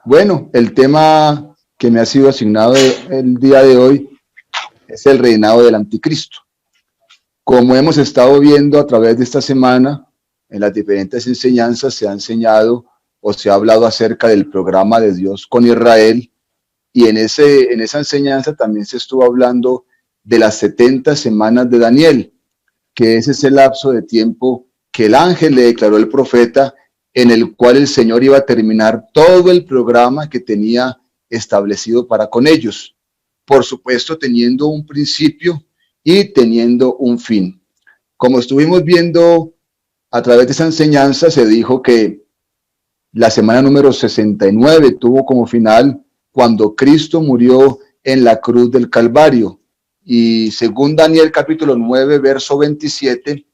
Bueno, el tema que me ha sido asignado el día de hoy es el reinado del anticristo. Como hemos estado viendo a través de esta semana, en las diferentes enseñanzas se ha enseñado o se ha hablado acerca del programa de Dios con Israel, y en esa enseñanza también se estuvo hablando de las 70 semanas de Daniel, que ese es el lapso de tiempo que el ángel le declaró al profeta, en el cual el Señor iba a terminar todo el programa que tenía establecido para con ellos. Por supuesto, teniendo un principio y teniendo un fin. Como estuvimos viendo a través de esa enseñanza, se dijo que la semana número 69 tuvo como final cuando Cristo murió en la cruz del Calvario. Y según Daniel capítulo 9, verso 27,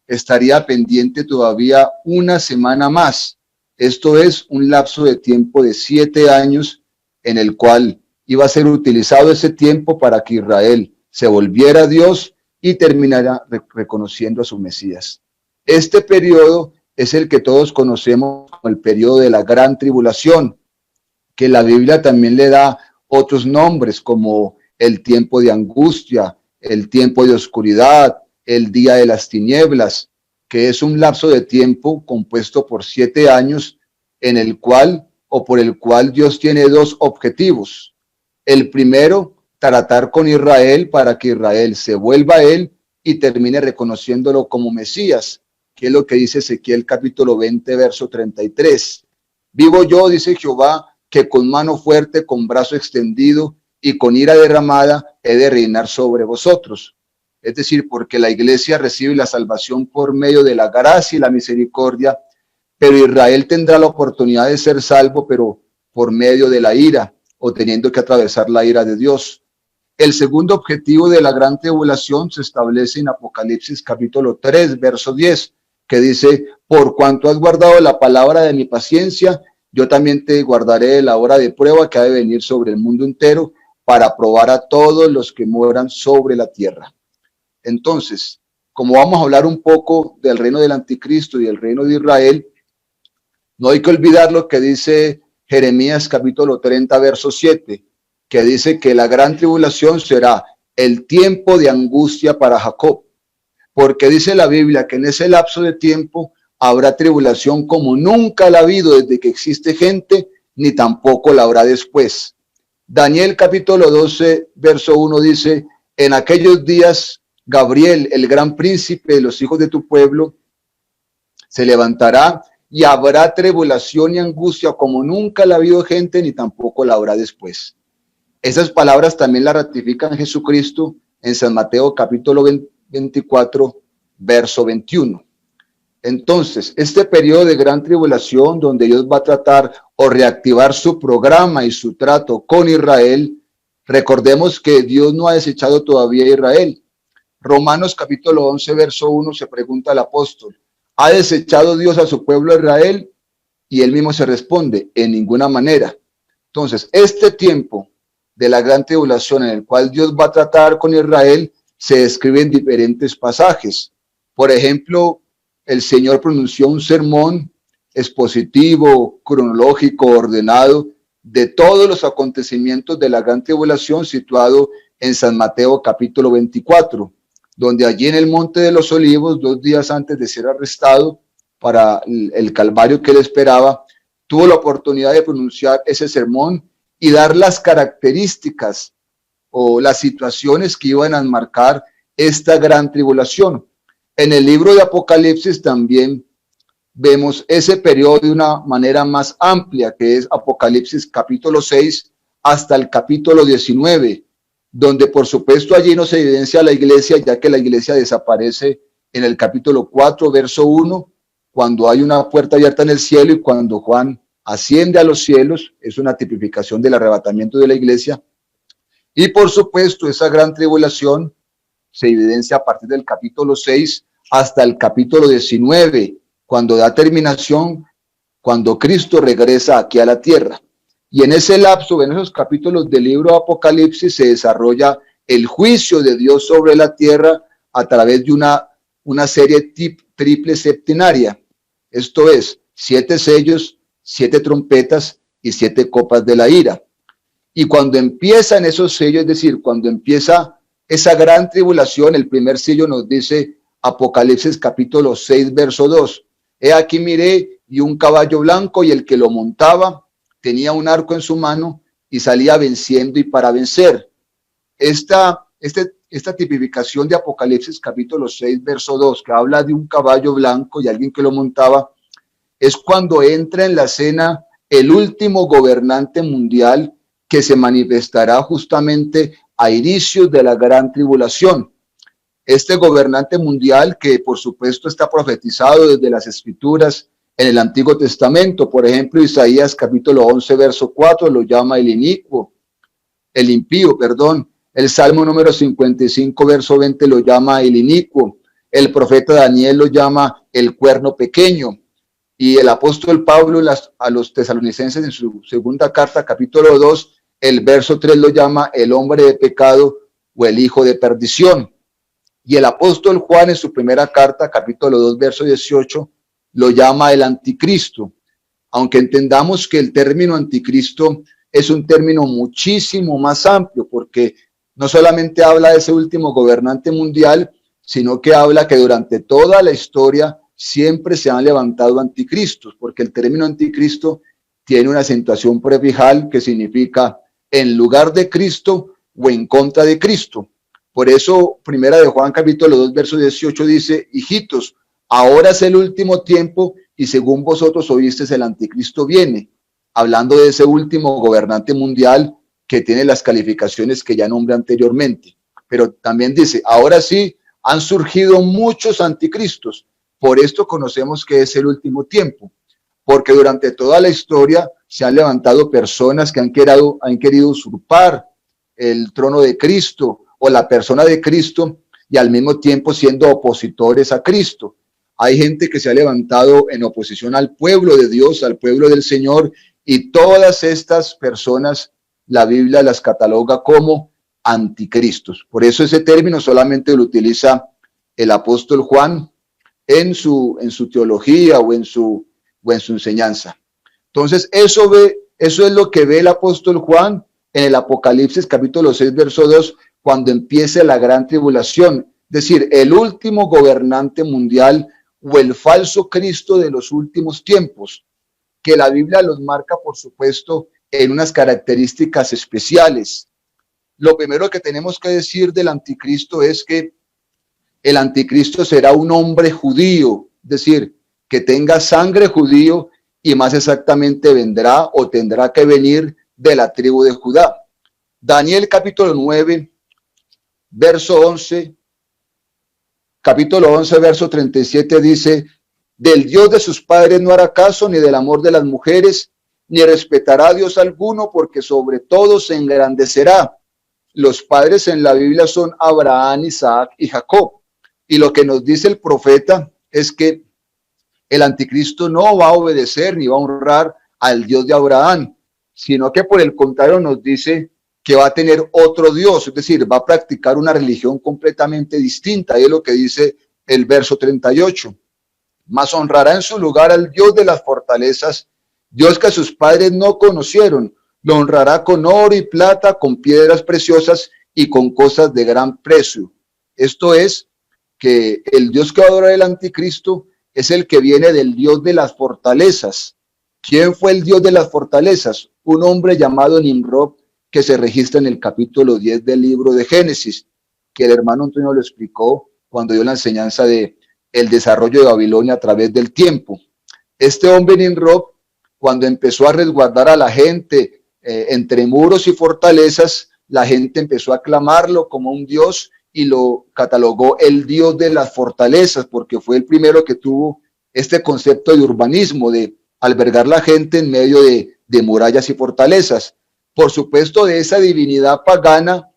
estaría pendiente todavía una semana más. Esto es un lapso de tiempo de 7 años en el cual iba a ser utilizado ese tiempo para que Israel se volviera a Dios y terminara reconociendo a su Mesías. Este periodo es el que todos conocemos como el periodo de la gran tribulación, que la Biblia también le da otros nombres como el tiempo de angustia, el tiempo de oscuridad, el día de las tinieblas, que es un lapso de tiempo compuesto por 7 años en el cual o por el cual Dios tiene dos objetivos. El primero, tratar con Israel para que Israel se vuelva a él y termine reconociéndolo como Mesías, que es lo que dice Ezequiel capítulo 20, verso 33. Vivo yo, dice Jehová, que con mano fuerte, con brazo extendido y con ira derramada he de reinar sobre vosotros. Es decir, porque la iglesia recibe la salvación por medio de la gracia y la misericordia, pero Israel tendrá la oportunidad de ser salvo, pero por medio de la ira o teniendo que atravesar la ira de Dios. El segundo objetivo de la gran tribulación se establece en Apocalipsis capítulo 3, verso 10, que dice: por cuanto has guardado la palabra de mi paciencia, yo también te guardaré de la hora de prueba que ha de venir sobre el mundo entero para probar a todos los que moran sobre la tierra. Entonces, como vamos a hablar un poco del reino del anticristo y del reino de Israel, no hay que olvidar lo que dice Jeremías capítulo 30, verso 7, que dice que la gran tribulación será el tiempo de angustia para Jacob, porque dice la Biblia que en ese lapso de tiempo habrá tribulación como nunca la ha habido desde que existe gente, ni tampoco la habrá después. Daniel capítulo 12, verso 1 dice: en aquellos días Gabriel, el gran príncipe de los hijos de tu pueblo, se levantará y habrá tribulación y angustia como nunca la ha habido gente, ni tampoco la habrá después. Esas palabras también las ratifican Jesucristo en San Mateo capítulo 24, verso 21. Entonces, este periodo de gran tribulación donde Dios va a tratar o reactivar su programa y su trato con Israel, recordemos que Dios no ha desechado todavía a Israel. Romanos capítulo 11, verso 1 se pregunta al apóstol: ¿ha desechado Dios a su pueblo Israel? Y él mismo se responde: en ninguna manera. Entonces, este tiempo de la gran tribulación en el cual Dios va a tratar con Israel se describe en diferentes pasajes. Por ejemplo, el Señor pronunció un sermón expositivo, cronológico, ordenado de todos los acontecimientos de la gran tribulación, situado en San Mateo capítulo 24, donde allí en el Monte de los Olivos, 2 días antes de ser arrestado para el calvario que le esperaba, tuvo la oportunidad de pronunciar ese sermón y dar las características o las situaciones que iban a enmarcar esta gran tribulación. En el libro de Apocalipsis también vemos ese periodo de una manera más amplia, que es Apocalipsis capítulo 6 hasta el capítulo 19, donde por supuesto allí no se evidencia la iglesia, ya que la iglesia desaparece en el capítulo 4, verso 1, cuando hay una puerta abierta en el cielo y cuando Juan asciende a los cielos, es una tipificación del arrebatamiento de la iglesia. Y por supuesto esa gran tribulación se evidencia a partir del capítulo 6 hasta el capítulo 19, cuando da terminación, cuando Cristo regresa aquí a la tierra. Y en ese lapso, en esos capítulos del libro de Apocalipsis, se desarrolla el juicio de Dios sobre la tierra a través de una serie triple septenaria. Esto es, 7 sellos, 7 trompetas y 7 copas de la ira. Y cuando empiezan esos sellos, es decir, cuando empieza esa gran tribulación, el primer sello nos dice Apocalipsis capítulo 6, verso 2. He aquí miré y un caballo blanco, y el que lo montaba tenía un arco en su mano y salía venciendo y para vencer. Esta tipificación de Apocalipsis capítulo 6, verso 2, que habla de un caballo blanco y alguien que lo montaba, es cuando entra en la escena el último gobernante mundial que se manifestará justamente a inicios de la gran tribulación. Este gobernante mundial, que por supuesto está profetizado desde las escrituras en el Antiguo Testamento, por ejemplo, Isaías capítulo 11, verso 4, lo llama el impío, perdón. El Salmo número 55, verso 20, lo llama el inicuo. El profeta Daniel lo llama el cuerno pequeño. Y el apóstol Pablo a los tesalonicenses en su segunda carta, capítulo 2, el verso 3 lo llama el hombre de pecado o el hijo de perdición. Y el apóstol Juan en su primera carta, capítulo 2, verso 18, lo llama el anticristo. Aunque entendamos que el término anticristo es un término muchísimo más amplio, porque no solamente habla de ese último gobernante mundial, sino que habla que durante toda la historia siempre se han levantado anticristos, porque el término anticristo tiene una acentuación prefijal que significa en lugar de Cristo o en contra de Cristo. Por eso, primera de Juan capítulo 2, verso 18 dice, hijitos, ahora es el último tiempo y según vosotros oísteis el anticristo viene, hablando de ese último gobernante mundial que tiene las calificaciones que ya nombré anteriormente. Pero también dice, ahora sí, han surgido muchos anticristos. Por esto conocemos que es el último tiempo, porque durante toda la historia se han levantado personas que han querido usurpar el trono de Cristo o la persona de Cristo y al mismo tiempo siendo opositores a Cristo. Hay gente que se ha levantado en oposición al pueblo de Dios, al pueblo del Señor, y todas estas personas la Biblia las cataloga como anticristos. Por eso ese término solamente lo utiliza el apóstol Juan en su teología o en su enseñanza. Entonces, eso es lo que ve el apóstol Juan en el Apocalipsis capítulo 6, verso 2, cuando empiece la gran tribulación, es decir, el último gobernante mundial o el falso Cristo de los últimos tiempos, que la Biblia los marca, por supuesto, en unas características especiales. Lo primero que tenemos que decir del anticristo es que el anticristo será un hombre judío, es decir, que tenga sangre judío y más exactamente vendrá o tendrá que venir de la tribu de Judá. Daniel capítulo 9, verso 11, capítulo 11, verso 37 dice, del Dios de sus padres no hará caso, ni del amor de las mujeres, ni respetará a Dios alguno, porque sobre todo se engrandecerá. Los padres en la Biblia son Abraham, Isaac y Jacob. Y lo que nos dice el profeta es que el anticristo no va a obedecer ni va a honrar al Dios de Abraham, sino que por el contrario nos dice que va a tener otro Dios, es decir, va a practicar una religión completamente distinta. Y es lo que dice el verso 38. Mas honrará en su lugar al Dios de las fortalezas, Dios que sus padres no conocieron. Lo honrará con oro y plata, con piedras preciosas y con cosas de gran precio. Esto es que el Dios que va a adorar el anticristo es el que viene del Dios de las fortalezas. ¿Quién fue el Dios de las fortalezas? Un hombre llamado Nimrod, que se registra en el capítulo 10 del libro de Génesis, que el hermano Antonio lo explicó cuando dio la enseñanza de el desarrollo de Babilonia a través del tiempo. Este hombre Nimrod, cuando empezó a resguardar a la gente entre muros y fortalezas, la gente empezó a aclamarlo como un dios y lo catalogó el dios de las fortalezas, porque fue el primero que tuvo este concepto de urbanismo, de albergar la gente en medio de murallas y fortalezas. Por supuesto, de esa divinidad pagana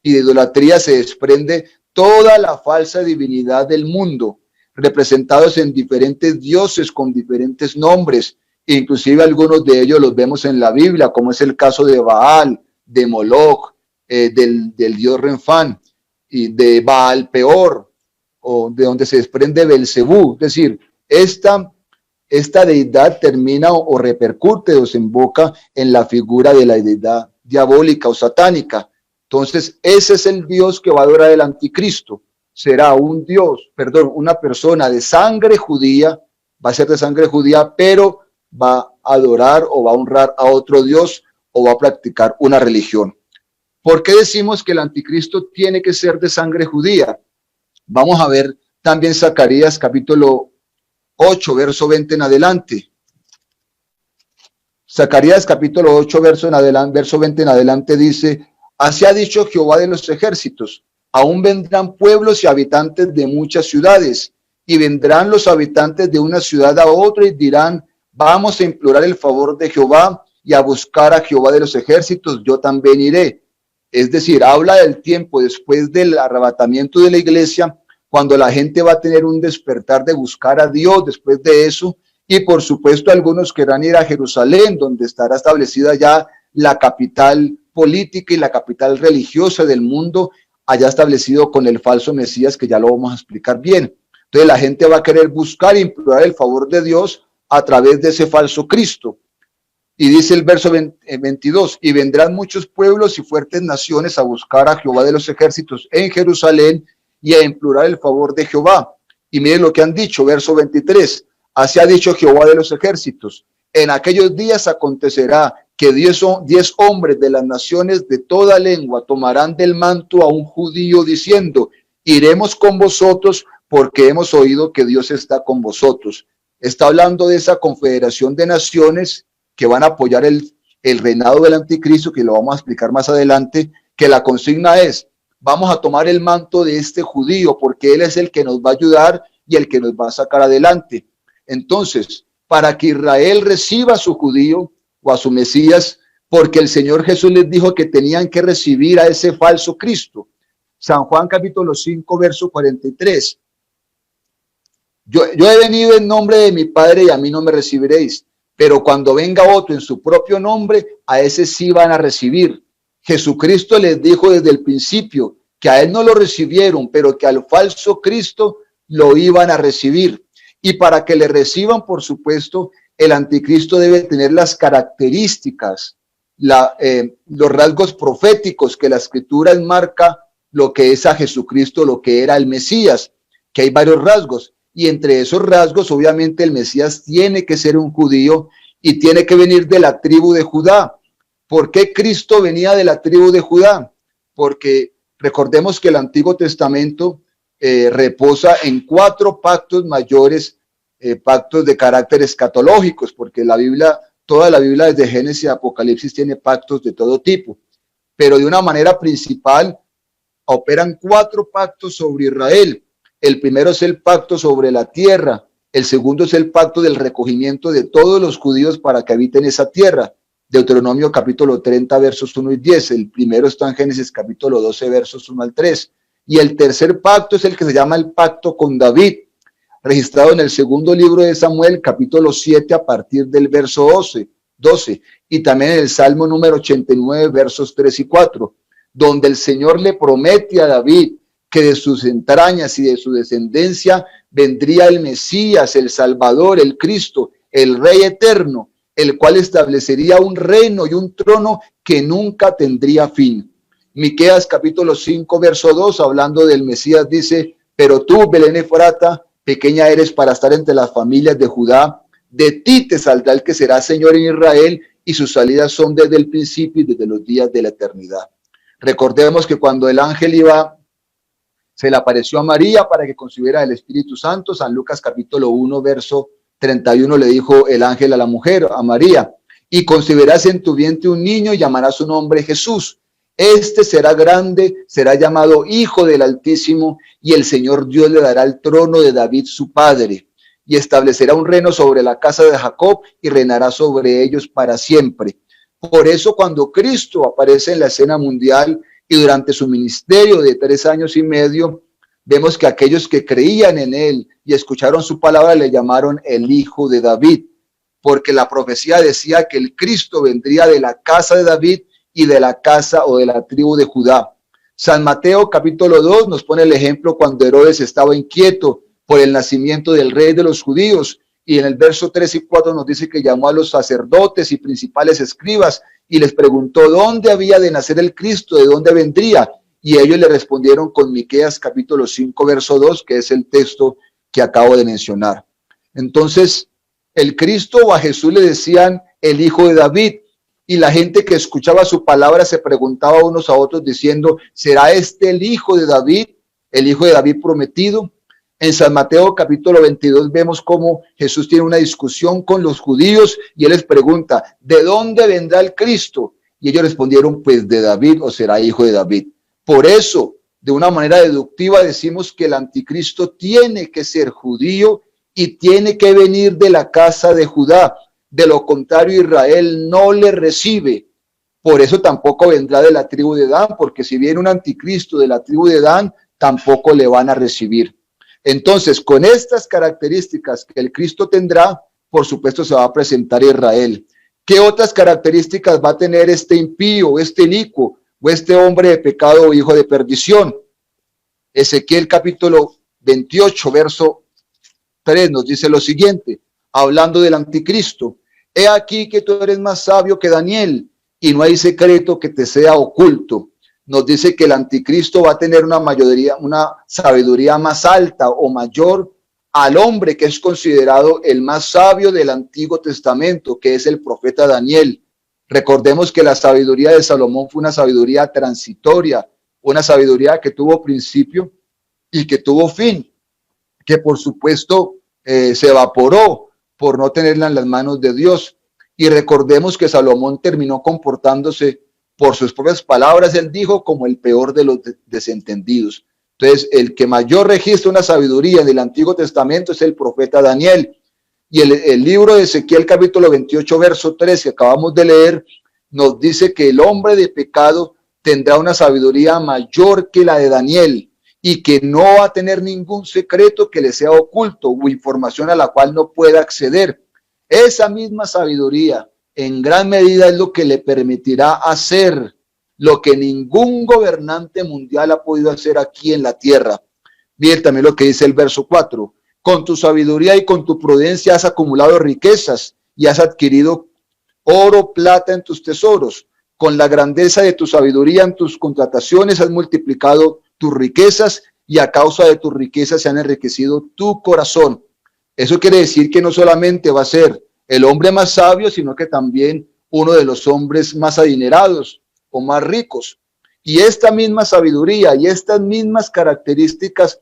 y de idolatría se desprende toda la falsa divinidad del mundo, representados en diferentes dioses con diferentes nombres, inclusive algunos de ellos los vemos en la Biblia, como es el caso de Baal, de Moloch, del dios Renfán, y de Baal Peor, o de donde se desprende Belcebú. Es decir, esta esta deidad termina o repercute o desemboca en la figura de la deidad diabólica o satánica. Entonces, ese es el Dios que va a adorar el anticristo. Será un Dios, perdón, una persona de sangre judía, va a ser de sangre judía, pero va a adorar o va a honrar a otro Dios o va a practicar una religión. ¿Por qué decimos que el anticristo tiene que ser de sangre judía? Vamos a ver también Zacarías capítulo 8, verso 20 en adelante. Zacarías capítulo 8, verso 20 en adelante dice: así ha dicho Jehová de los ejércitos, aún vendrán pueblos y habitantes de muchas ciudades, y vendrán los habitantes de una ciudad a otra y dirán: vamos a implorar el favor de Jehová y a buscar a Jehová de los ejércitos, yo también iré. Es decir, habla del tiempo después del arrebatamiento de la iglesia, cuando la gente va a tener un despertar de buscar a Dios después de eso, y por supuesto algunos querrán ir a Jerusalén, donde estará establecida ya la capital política y la capital religiosa del mundo, allá establecido con el falso Mesías, que ya lo vamos a explicar bien. Entonces la gente va a querer buscar e implorar el favor de Dios a través de ese falso Cristo. Y dice el verso 22, y vendrán muchos pueblos y fuertes naciones a buscar a Jehová de los ejércitos en Jerusalén y a implorar el favor de Jehová. Y miren lo que han dicho, verso 23, así ha dicho Jehová de los ejércitos: en aquellos días acontecerá que 10 hombres de las naciones de toda lengua tomarán del manto a un judío diciendo: iremos con vosotros porque hemos oído que Dios está con vosotros. Está hablando de esa confederación de naciones que van a apoyar el reinado del anticristo, que lo vamos a explicar más adelante, que la consigna es: vamos a tomar el manto de este judío porque él es el que nos va a ayudar y el que nos va a sacar adelante. Entonces, para que Israel reciba a su judío o a su Mesías, porque el Señor Jesús les dijo que tenían que recibir a ese falso Cristo. San Juan capítulo 5, verso 43. Yo he venido en nombre de mi Padre y a mí no me recibiréis, pero cuando venga otro en su propio nombre, a ese sí van a recibir. Jesucristo les dijo desde el principio que a él no lo recibieron, pero que al falso Cristo lo iban a recibir. Y para que le reciban, por supuesto, el anticristo debe tener las características, los rasgos proféticos que la escritura enmarca lo que es a Jesucristo, lo que era el Mesías, que hay varios rasgos. Y entre esos rasgos, obviamente, el Mesías tiene que ser un judío y tiene que venir de la tribu de Judá. ¿Por qué Cristo venía de la tribu de Judá? Porque recordemos que el Antiguo Testamento reposa en 4 pactos mayores, pactos de carácter escatológicos, porque la Biblia, toda la Biblia desde Génesis a Apocalipsis tiene pactos de todo tipo, pero de una manera principal operan 4 pactos sobre Israel. El primero es el pacto sobre la tierra, el segundo es el pacto del recogimiento de todos los judíos para que habiten esa tierra, Deuteronomio capítulo 30 versos 1 y 10, el primero está en Génesis capítulo 12 versos 1 al 3, y el tercer pacto es el que se llama el pacto con David, registrado en el segundo libro de Samuel capítulo 7 a partir del verso 12, y también en el Salmo número 89 versos 3 y 4, donde el Señor le promete a David que de sus entrañas y de su descendencia vendría el Mesías, el Salvador, el Cristo, el Rey eterno, el cual establecería un reino y un trono que nunca tendría fin. Miqueas capítulo 5, verso 2, hablando del Mesías, dice: pero tú, Belén Efrata, pequeña eres para estar entre las familias de Judá, de ti te saldrá el que será Señor en Israel, y sus salidas son desde el principio y desde los días de la eternidad. Recordemos que cuando el ángel se le apareció a María para que concibiera el Espíritu Santo, San Lucas capítulo 1, verso 31, le dijo el ángel a la mujer, a María: y concebirás en tu vientre un niño y llamarás su nombre Jesús. Este será grande, será llamado Hijo del Altísimo, y el Señor Dios le dará el trono de David su padre, y establecerá un reino sobre la casa de Jacob, y reinará sobre ellos para siempre. Por eso, cuando Cristo aparece en la escena mundial y durante su ministerio de 3 años y medio, vemos que aquellos que creían en él y escucharon su palabra le llamaron el Hijo de David, porque la profecía decía que el Cristo vendría de la casa de David y de la casa o de la tribu de Judá. San Mateo capítulo 2 nos pone el ejemplo cuando Herodes estaba inquieto por el nacimiento del rey de los judíos, y en el verso 3 y 4 nos dice que llamó a los sacerdotes y principales escribas y les preguntó dónde había de nacer el Cristo, de dónde vendría, y ellos le respondieron con Miqueas capítulo 5 verso 2, que es el texto que acabo de mencionar. Entonces, el Cristo o a Jesús le decían el hijo de David, y la gente que escuchaba su palabra se preguntaba unos a otros diciendo, ¿será este el hijo de David prometido? En San Mateo capítulo 22 vemos cómo Jesús tiene una discusión con los judíos y él les pregunta, ¿de dónde vendrá el Cristo? Y ellos respondieron, pues de David, o será hijo de David. Por eso, de una manera deductiva decimos que el anticristo tiene que ser judío y tiene que venir de la casa de Judá. De lo contrario, Israel no le recibe. Por eso tampoco vendrá de la tribu de Dan, porque si viene un anticristo de la tribu de Dan, tampoco le van a recibir. Entonces, con estas características que el Cristo tendrá, por supuesto se va a presentar Israel. ¿Qué otras características va a tener este impío, este inicuo, o este hombre de pecado o hijo de perdición? Ezequiel capítulo 28, verso 3 nos dice lo siguiente, hablando del anticristo. He aquí que tú eres más sabio que Daniel, y no hay secreto que te sea oculto. Nos dice que el anticristo va a tener una sabiduría más alta o mayor al hombre que es considerado el más sabio del Antiguo Testamento, que es el profeta Daniel. Recordemos que la sabiduría de Salomón fue una sabiduría transitoria, una sabiduría que tuvo principio y que tuvo fin, que por supuesto se evaporó por no tenerla en las manos de Dios. Y recordemos que Salomón terminó comportándose por sus propias palabras, él dijo, como el peor de los desentendidos. Entonces, el que mayor registra una sabiduría en el Antiguo Testamento es el profeta Daniel. Y el libro de Ezequiel capítulo 28, verso 3, que acabamos de leer, nos dice que el hombre de pecado tendrá una sabiduría mayor que la de Daniel y que no va a tener ningún secreto que le sea oculto o información a la cual no pueda acceder. Esa misma sabiduría en gran medida es lo que le permitirá hacer lo que ningún gobernante mundial ha podido hacer aquí en la tierra. Miren también lo que dice el verso 4. Con tu sabiduría y con tu prudencia has acumulado riquezas y has adquirido oro, plata en tus tesoros. Con la grandeza de tu sabiduría en tus contrataciones has multiplicado tus riquezas y a causa de tus riquezas se han enriquecido tu corazón. Eso quiere decir que no solamente va a ser el hombre más sabio, sino que también uno de los hombres más adinerados o más ricos. Y esta misma sabiduría y estas mismas características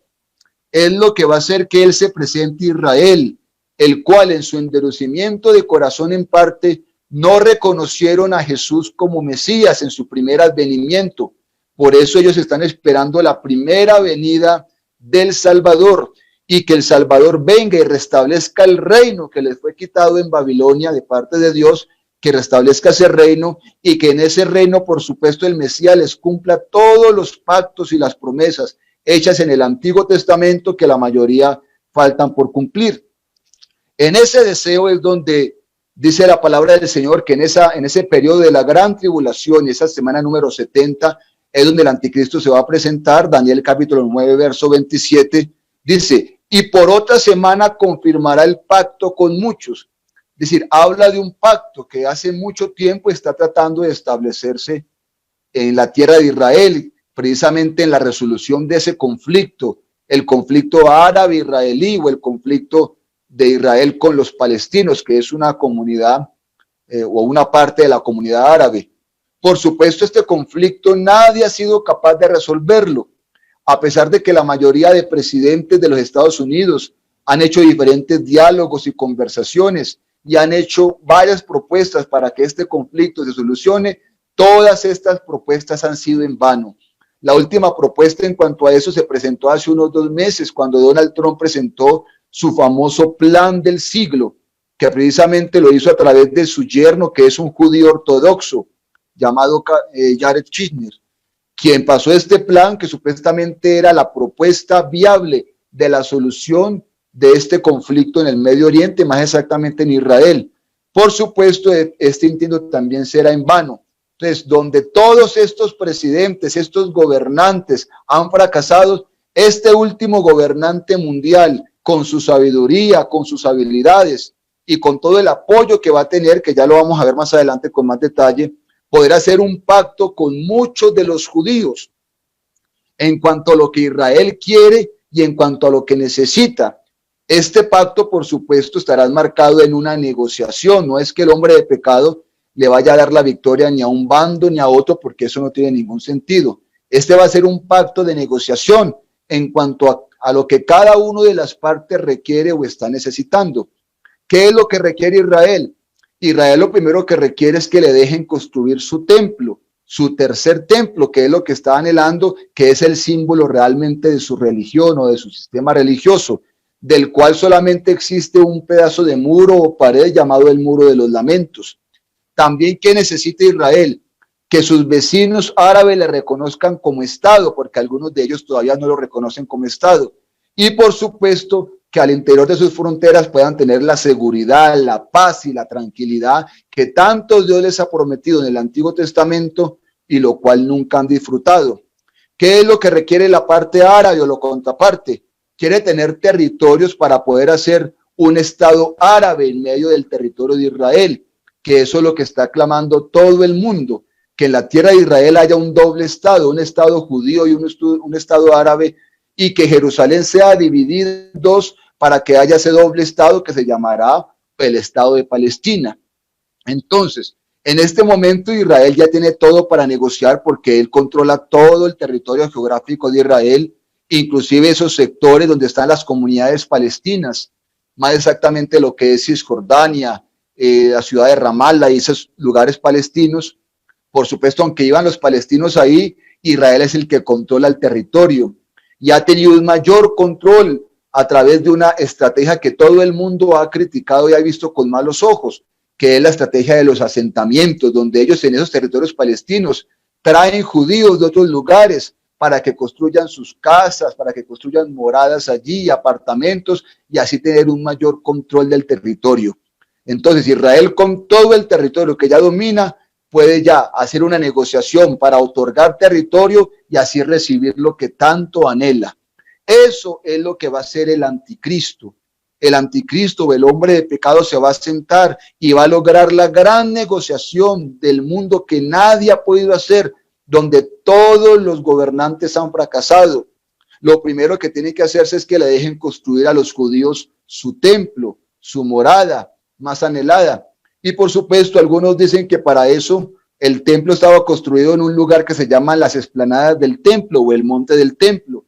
es lo que va a hacer que él se presente a Israel, el cual en su endurecimiento de corazón en parte no reconocieron a Jesús como Mesías en su primer advenimiento. Por eso ellos están esperando la primera venida del Salvador y que el Salvador venga y restablezca el reino que les fue quitado en Babilonia de parte de Dios, que restablezca ese reino y que en ese reino, por supuesto, el Mesías les cumpla todos los pactos y las promesas hechas en el Antiguo Testamento que la mayoría faltan por cumplir. En ese deseo es donde dice la palabra del Señor que en ese periodo de la gran tribulación, esa semana número 70, es donde el anticristo se va a presentar. Daniel capítulo 9, verso 27, dice, y por otra semana confirmará el pacto con muchos. Es decir, habla de un pacto que hace mucho tiempo está tratando de establecerse en la tierra de Israel, precisamente en la resolución de ese conflicto, el conflicto árabe-israelí o el conflicto de Israel con los palestinos, que es una comunidad o una parte de la comunidad árabe. Por supuesto, este conflicto nadie ha sido capaz de resolverlo, a pesar de que la mayoría de presidentes de los Estados Unidos han hecho diferentes diálogos y conversaciones y han hecho varias propuestas para que este conflicto se solucione. Todas estas propuestas han sido en vano. La última propuesta en cuanto a eso se presentó hace unos 2 meses, cuando Donald Trump presentó su famoso plan del siglo, que precisamente lo hizo a través de su yerno, que es un judío ortodoxo, llamado Jared Kushner, quien pasó este plan que supuestamente era la propuesta viable de la solución de este conflicto en el Medio Oriente, más exactamente en Israel. Por supuesto, este intento también será en vano. Entonces, donde todos estos presidentes, estos gobernantes han fracasado, este último gobernante mundial, con su sabiduría, con sus habilidades y con todo el apoyo que va a tener, que ya lo vamos a ver más adelante con más detalle, poder hacer un pacto con muchos de los judíos en cuanto a lo que Israel quiere y en cuanto a lo que necesita. Este pacto, por supuesto, estará marcado en una negociación. No es que el hombre de pecado le vaya a dar la victoria ni a un bando ni a otro, porque eso no tiene ningún sentido. Este va a ser un pacto de negociación en cuanto a lo que cada una de las partes requiere o está necesitando. ¿Qué es lo que requiere Israel? Israel lo primero que requiere es que le dejen construir su templo, su tercer templo, que es lo que está anhelando, que es el símbolo realmente de su religión o de su sistema religioso, del cual solamente existe un pedazo de muro o pared llamado el Muro de los Lamentos. También, ¿qué necesita Israel? Que sus vecinos árabes le reconozcan como Estado, porque algunos de ellos todavía no lo reconocen como Estado. Y por supuesto, que al interior de sus fronteras puedan tener la seguridad, la paz y la tranquilidad que tanto Dios les ha prometido en el Antiguo Testamento y lo cual nunca han disfrutado. ¿Qué es lo que requiere la parte árabe o la contraparte? Quiere tener territorios para poder hacer un Estado árabe en medio del territorio de Israel, que eso es lo que está clamando todo el mundo, que en la tierra de Israel haya un doble Estado, un Estado judío y un Estado árabe, y que Jerusalén sea dividida en dos para que haya ese doble Estado que se llamará el Estado de Palestina. Entonces, en este momento Israel ya tiene todo para negociar porque él controla todo el territorio geográfico de Israel, inclusive esos sectores donde están las comunidades palestinas, más exactamente lo que es Cisjordania, la ciudad de Ramallah y esos lugares palestinos. Por supuesto, aunque iban los palestinos ahí, Israel es el que controla el territorio y ha tenido un mayor control a través de una estrategia que todo el mundo ha criticado y ha visto con malos ojos, que es la estrategia de los asentamientos, donde ellos en esos territorios palestinos traen judíos de otros lugares para que construyan sus casas, para que construyan moradas allí, apartamentos, y así tener un mayor control del territorio. Entonces Israel, con todo el territorio que ya domina, puede ya hacer una negociación para otorgar territorio y así recibir lo que tanto anhela. Eso es lo que va a ser el anticristo. El anticristo, el hombre de pecado, se va a sentar y va a lograr la gran negociación del mundo que nadie ha podido hacer, donde todos los gobernantes han fracasado. Lo primero que tiene que hacerse es que le dejen construir a los judíos su templo, su morada más anhelada. Y por supuesto, algunos dicen que para eso el templo estaba construido en un lugar que se llama las explanadas del templo o el monte del templo,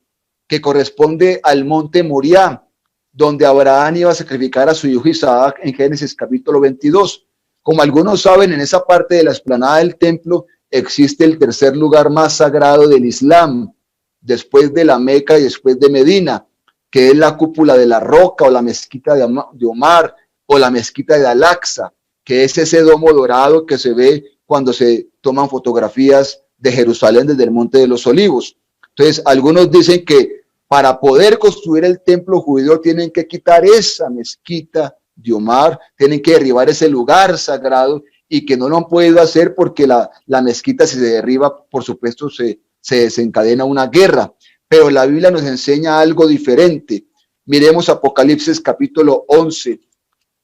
que corresponde al monte Moriah, donde Abraham iba a sacrificar a su hijo Isaac en Génesis capítulo 22. Como algunos saben, en esa parte de la explanada del templo existe el tercer lugar más sagrado del Islam, después de la Meca y después de Medina, que es la cúpula de la Roca o la mezquita de Omar o la mezquita de Al-Aqsa, que es ese domo dorado que se ve cuando se toman fotografías de Jerusalén desde el Monte de los Olivos. Entonces, algunos dicen que para poder construir el templo judío tienen que quitar esa mezquita de Omar, tienen que derribar ese lugar sagrado y que no lo han podido hacer porque la mezquita, si se derriba, por supuesto, se desencadena una guerra. Pero la Biblia nos enseña algo diferente. Miremos Apocalipsis capítulo 11,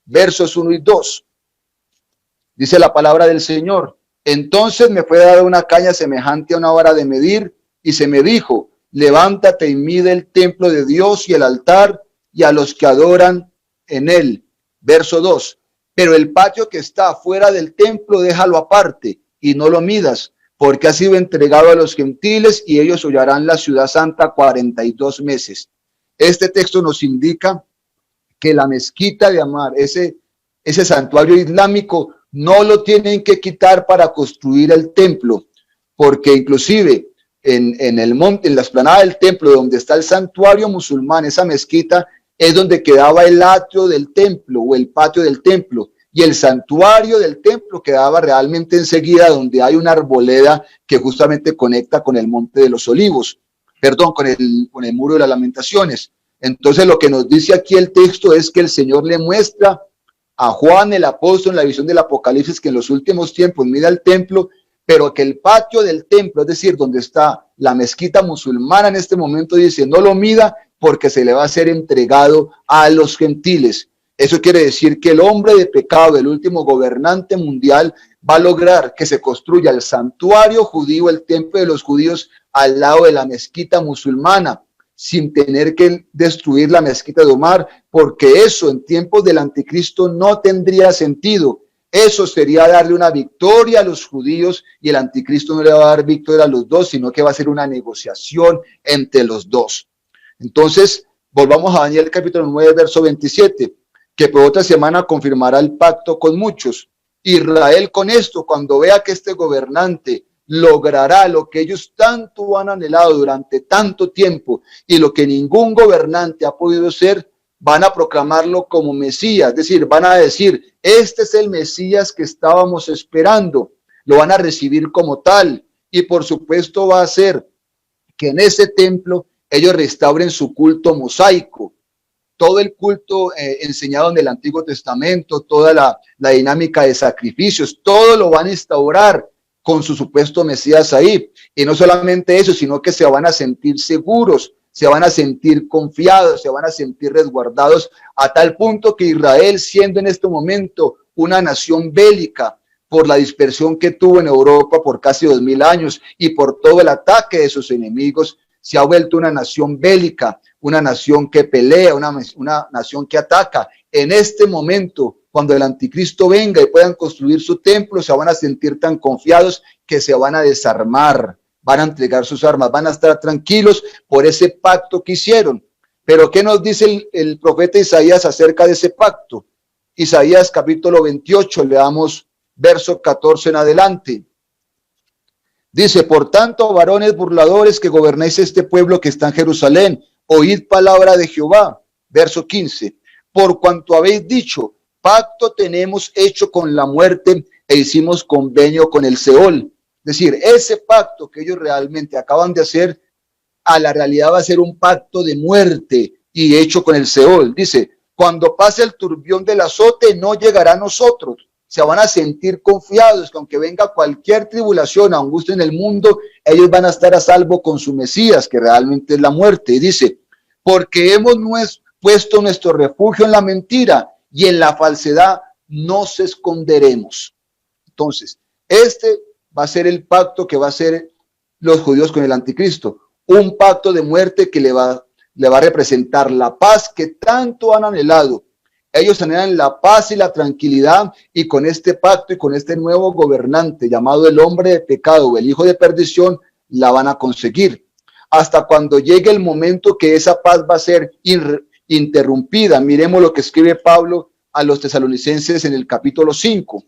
versos 1 y 2. Dice la palabra del Señor: entonces me fue dada una caña semejante a una vara de medir, y se me dijo: levántate y mide el templo de Dios y el altar y a los que adoran en él. Verso 2. Pero el patio que está fuera del templo déjalo aparte y no lo midas, porque ha sido entregado a los gentiles y ellos hollarán la ciudad santa 42 meses. Este texto nos indica que la mezquita de Omar, ese santuario islámico, no lo tienen que quitar para construir el templo, porque inclusive en el monte, en la explanada del templo, donde está el santuario musulmán, esa mezquita, es donde quedaba el atrio del templo o el patio del templo, y el santuario del templo quedaba realmente enseguida, donde hay una arboleda que justamente conecta con el Monte de los Olivos, perdón, con el Muro de las Lamentaciones. Entonces lo que nos dice aquí el texto es que el Señor le muestra a Juan el apóstol en la visión del Apocalipsis que en los últimos tiempos mira el templo, pero que el patio del templo, es decir, donde está la mezquita musulmana en este momento, dice no lo mida porque se le va a ser entregado a los gentiles. Eso quiere decir que el hombre de pecado, el último gobernante mundial, va a lograr que se construya el santuario judío, el templo de los judíos, al lado de la mezquita musulmana, sin tener que destruir la mezquita de Omar, porque eso en tiempos del anticristo no tendría sentido. Eso sería darle una victoria a los judíos, y el anticristo no le va a dar victoria a los dos, sino que va a ser una negociación entre los dos. Entonces, volvamos a Daniel capítulo 9, verso 27, que por otra semana confirmará el pacto con muchos. Israel con esto, cuando vea que este gobernante logrará lo que ellos tanto han anhelado durante tanto tiempo y lo que ningún gobernante ha podido ser, van a proclamarlo como Mesías, es decir, van a decir, este es el Mesías que estábamos esperando, lo van a recibir como tal, y por supuesto va a ser que en ese templo ellos restauren su culto mosaico, todo el culto enseñado en el Antiguo Testamento, toda la dinámica de sacrificios, todo lo van a instaurar con su supuesto Mesías ahí. Y no solamente eso, sino que se van a sentir seguros, se van a sentir confiados, se van a sentir resguardados, a tal punto que Israel, siendo en este momento una nación bélica, por la dispersión que tuvo en Europa por casi 2000 años y por todo el ataque de sus enemigos, se ha vuelto una nación bélica, una nación que pelea, una nación que ataca. En este momento, cuando el anticristo venga y puedan construir su templo, se van a sentir tan confiados que se van a desarmar, van a entregar sus armas, van a estar tranquilos por ese pacto que hicieron. Pero ¿qué nos dice el profeta Isaías acerca de ese pacto? Isaías capítulo 28, leamos verso 14 en adelante. Dice, por tanto, varones burladores que gobernáis este pueblo que está en Jerusalén, oíd palabra de Jehová. Verso 15, por cuanto habéis dicho, pacto tenemos hecho con la muerte e hicimos convenio con el Seol. Es decir, ese pacto que ellos realmente acaban de hacer, a la realidad va a ser un pacto de muerte y hecho con el Seol. Dice, cuando pase el turbión del azote, no llegará a nosotros. Se van a sentir confiados que aunque venga cualquier tribulación, angustia en el mundo, ellos van a estar a salvo con su Mesías, que realmente es la muerte. Y dice, porque hemos puesto nuestro refugio en la mentira y en la falsedad nos esconderemos. Entonces, este va a ser el pacto que va a hacer los judíos con el anticristo, un pacto de muerte que le va a representar la paz que tanto han anhelado. Ellos anhelan la paz y la tranquilidad, y con este pacto y con este nuevo gobernante llamado el hombre de pecado o el hijo de perdición, la van a conseguir. Hasta cuando llegue el momento que esa paz va a ser interrumpida. Miremos lo que escribe Pablo a los tesalonicenses en el capítulo 5.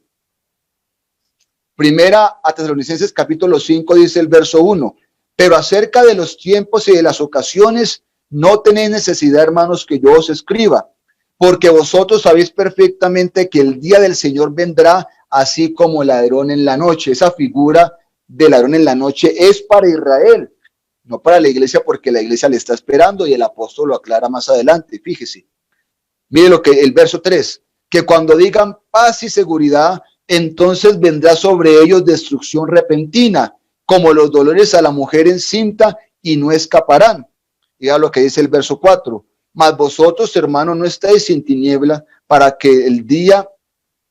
Primera a Tesalonicenses capítulo 5 dice el verso 1. Pero acerca de los tiempos y de las ocasiones, no tenéis necesidad, hermanos, que yo os escriba, porque vosotros sabéis perfectamente que el día del Señor vendrá así como ladrón en la noche. Esa figura de ladrón en la noche es para Israel, no para la iglesia, porque la iglesia le está esperando y el apóstol lo aclara más adelante. Fíjese, mire lo que el verso 3, que cuando digan paz y seguridad, entonces vendrá sobre ellos destrucción repentina, como los dolores a la mujer encinta, y no escaparán. Y a lo que dice el verso 4. Mas vosotros, hermanos, no estáis en tiniebla para que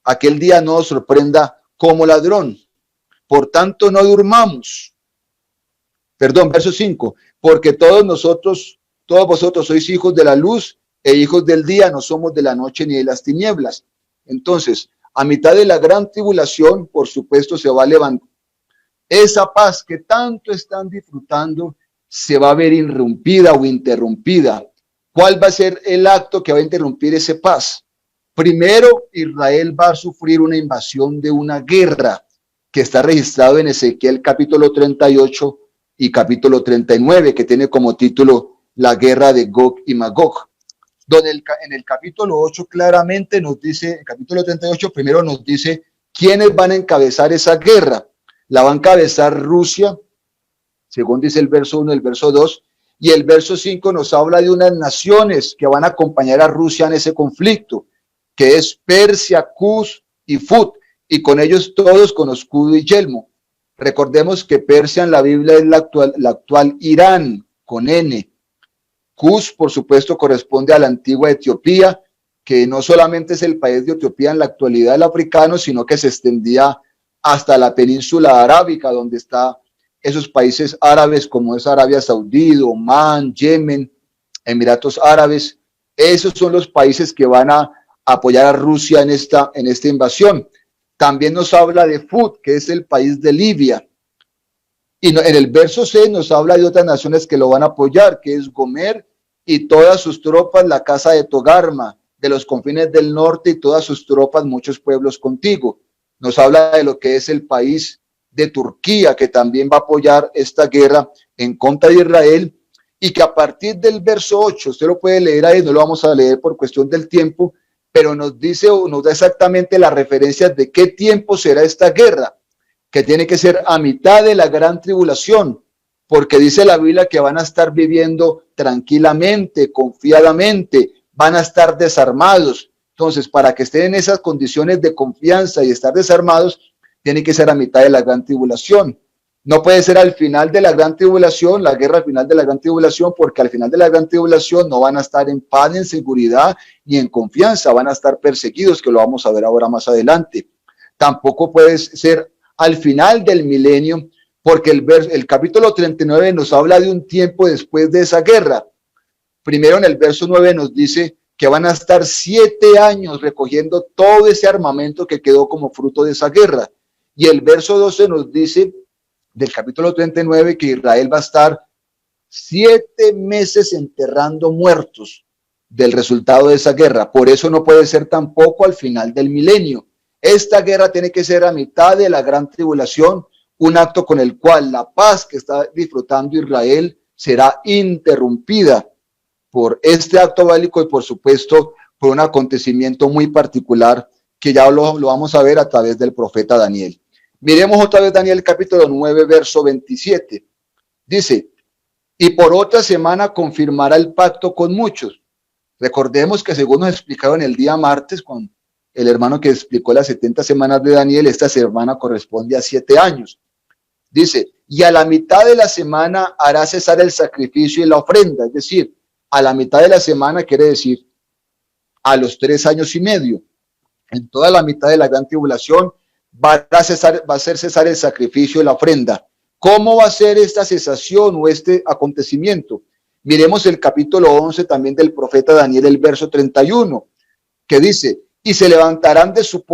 aquel día no os sorprenda como ladrón. Por tanto, no durmamos. Perdón, verso 5. Porque todos vosotros sois hijos de la luz e hijos del día, no somos de la noche ni de las tinieblas. Entonces, a mitad de la gran tribulación, por supuesto, se va a levantar. Esa paz que tanto están disfrutando se va a ver irrumpida o interrumpida. ¿Cuál va a ser el acto que va a interrumpir esa paz? Primero, Israel va a sufrir una invasión de una guerra que está registrado en Ezequiel capítulo 38 y capítulo 39, que tiene como título la guerra de Gog y Magog. Donde en el capítulo 8 claramente nos dice, el capítulo 38 primero nos dice quiénes van a encabezar esa guerra. La va a encabezar Rusia, según dice el verso 1 y el verso 2, y el verso 5 nos habla de unas naciones que van a acompañar a Rusia en ese conflicto, que es Persia, Cus y Fut, y con ellos todos con escudo y yelmo. Recordemos que Persia en la Biblia es la actual Irán, con N. Cus, por supuesto, corresponde a la antigua Etiopía, que no solamente es el país de Etiopía en la actualidad del africano, sino que se extendía hasta la península arábica, donde están esos países árabes como es Arabia Saudí, Omán, Yemen, Emiratos Árabes. Esos son los países que van a apoyar a Rusia en esta invasión. También nos habla de Fud, que es el país de Libia. Y en el verso 6 nos habla de otras naciones que lo van a apoyar, que es Gomer y todas sus tropas, la casa de Togarma, de los confines del norte y todas sus tropas, muchos pueblos contigo. Nos habla de lo que es el país de Turquía, que también va a apoyar esta guerra en contra de Israel, y que a partir del verso 8, usted lo puede leer ahí, no lo vamos a leer por cuestión del tiempo, pero nos dice o nos da exactamente las referencias de qué tiempo será esta guerra, que tiene que ser a mitad de la gran tribulación, porque dice la Biblia que van a estar viviendo tranquilamente, confiadamente, van a estar desarmados. Entonces, para que estén en esas condiciones de confianza y estar desarmados, tiene que ser a mitad de la gran tribulación. No puede ser al final de la gran tribulación, la guerra al final de la gran tribulación, porque al final de la gran tribulación no van a estar en paz, en seguridad ni en confianza, van a estar perseguidos, que lo vamos a ver ahora más adelante. Tampoco puede ser al final del milenio, porque el capítulo 39 nos habla de un tiempo después de esa guerra. Primero en el verso 9 nos dice que van a estar 7 años recogiendo todo ese armamento que quedó como fruto de esa guerra. Y el verso 12 nos dice del capítulo 39 que Israel va a estar 7 meses enterrando muertos del resultado de esa guerra. Por eso no puede ser tampoco al final del milenio. Esta guerra tiene que ser a mitad de la gran tribulación, un acto con el cual la paz que está disfrutando Israel será interrumpida por este acto bélico y por supuesto por un acontecimiento muy particular que ya lo vamos a ver a través del profeta Daniel. Miremos otra vez Daniel capítulo 9, verso 27. Dice, y por otra semana confirmará el pacto con muchos. Recordemos que según nos explicaron el día martes, con el hermano que explicó las 70 semanas de Daniel, esta semana corresponde a 7 años. Dice, y a la mitad de la semana hará cesar el sacrificio y la ofrenda, es decir, a la mitad de la semana quiere decir a los 3 años y medio. En toda la mitad de la gran tribulación va a hacer cesar el sacrificio y la ofrenda. ¿Cómo va a ser esta cesación o este acontecimiento? Miremos el capítulo 11 también del profeta Daniel, el verso 31, que dice, y se levantarán de su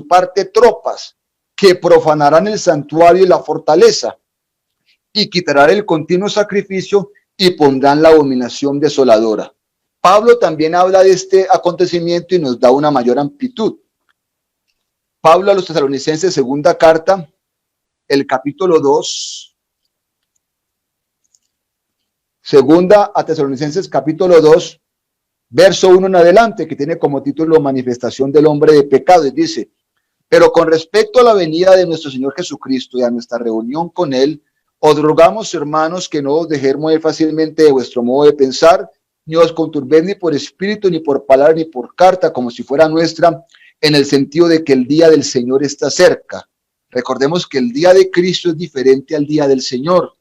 parte tropas que profanarán el santuario y la fortaleza y quitarán el continuo sacrificio y pondrán la abominación desoladora. Pablo también habla de este acontecimiento y nos da una mayor amplitud. Pablo a los Tesalonicenses, segunda carta, el capítulo 2, segunda a Tesalonicenses capítulo 2, verso 1 en adelante, que tiene como título Manifestación del hombre de pecado, y dice, pero con respecto a la venida de nuestro Señor Jesucristo y a nuestra reunión con Él, os rogamos, hermanos, que no os dejéis mover fácilmente de vuestro modo de pensar, ni os conturbéis ni por espíritu, ni por palabra, ni por carta, como si fuera nuestra, en el sentido de que el día del Señor está cerca. Recordemos que el día de Cristo es diferente al día del Señor.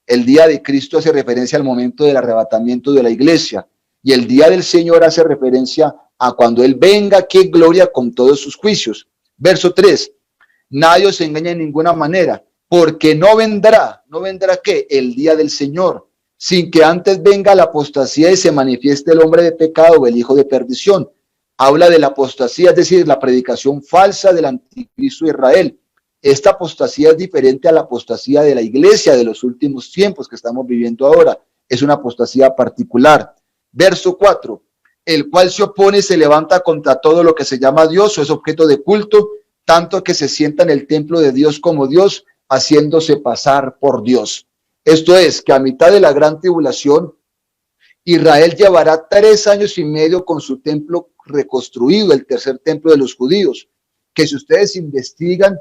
El día de Cristo hace referencia al momento del arrebatamiento de la iglesia, y el día del Señor hace referencia a cuando Él venga, qué gloria con todos sus juicios. Verso 3, nadie os engaña en ninguna manera, porque no vendrá ¿qué? El día del Señor, sin que antes venga la apostasía y se manifieste el hombre de pecado o el hijo de perdición. Habla de la apostasía, es decir, la predicación falsa del anticristo de Israel. Esta apostasía es diferente a la apostasía de la iglesia de los últimos tiempos que estamos viviendo ahora. Es una apostasía particular. Verso 4, el cual se opone y se levanta contra todo lo que se llama Dios o es objeto de culto, tanto que se sienta en el templo de Dios como Dios, haciéndose pasar por Dios. Esto es, que a mitad de la gran tribulación, Israel llevará 3 años y medio con su templo reconstruido, el tercer templo de los judíos, que si ustedes investigan,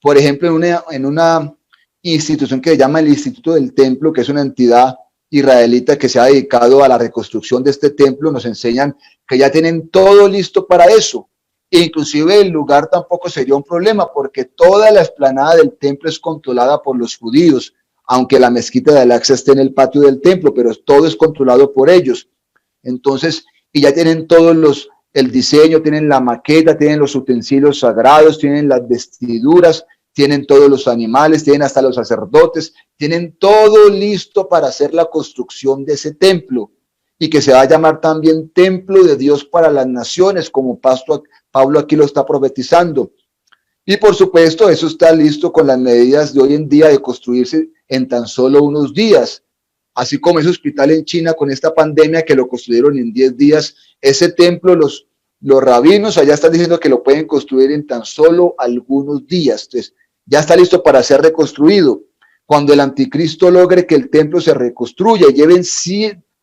por ejemplo, en una institución que se llama el Instituto del Templo, que es una entidad israelita que se ha dedicado a la reconstrucción de este templo, nos enseñan que ya tienen todo listo para eso. Inclusive el lugar tampoco sería un problema porque toda la explanada del templo es controlada por los judíos. aunque la mezquita de Al-Aqsa esté en el patio del templo, pero todo es controlado por ellos. Entonces, y ya tienen el diseño, tienen la maqueta, tienen los utensilios sagrados, tienen las vestiduras, tienen todos los animales, tienen hasta los sacerdotes, tienen todo listo para hacer la construcción de ese templo, y que se va a llamar también Templo de Dios para las Naciones, como Pablo aquí lo está profetizando. Y por supuesto, eso está listo con las medidas de hoy en día de construirse en tan solo unos días. Así como ese hospital en China con esta pandemia que lo construyeron en 10 días, ese templo, los rabinos allá están diciendo que lo pueden construir en tan solo algunos días. Entonces, ya está listo para ser reconstruido. Cuando el anticristo logre que el templo se reconstruya y lleven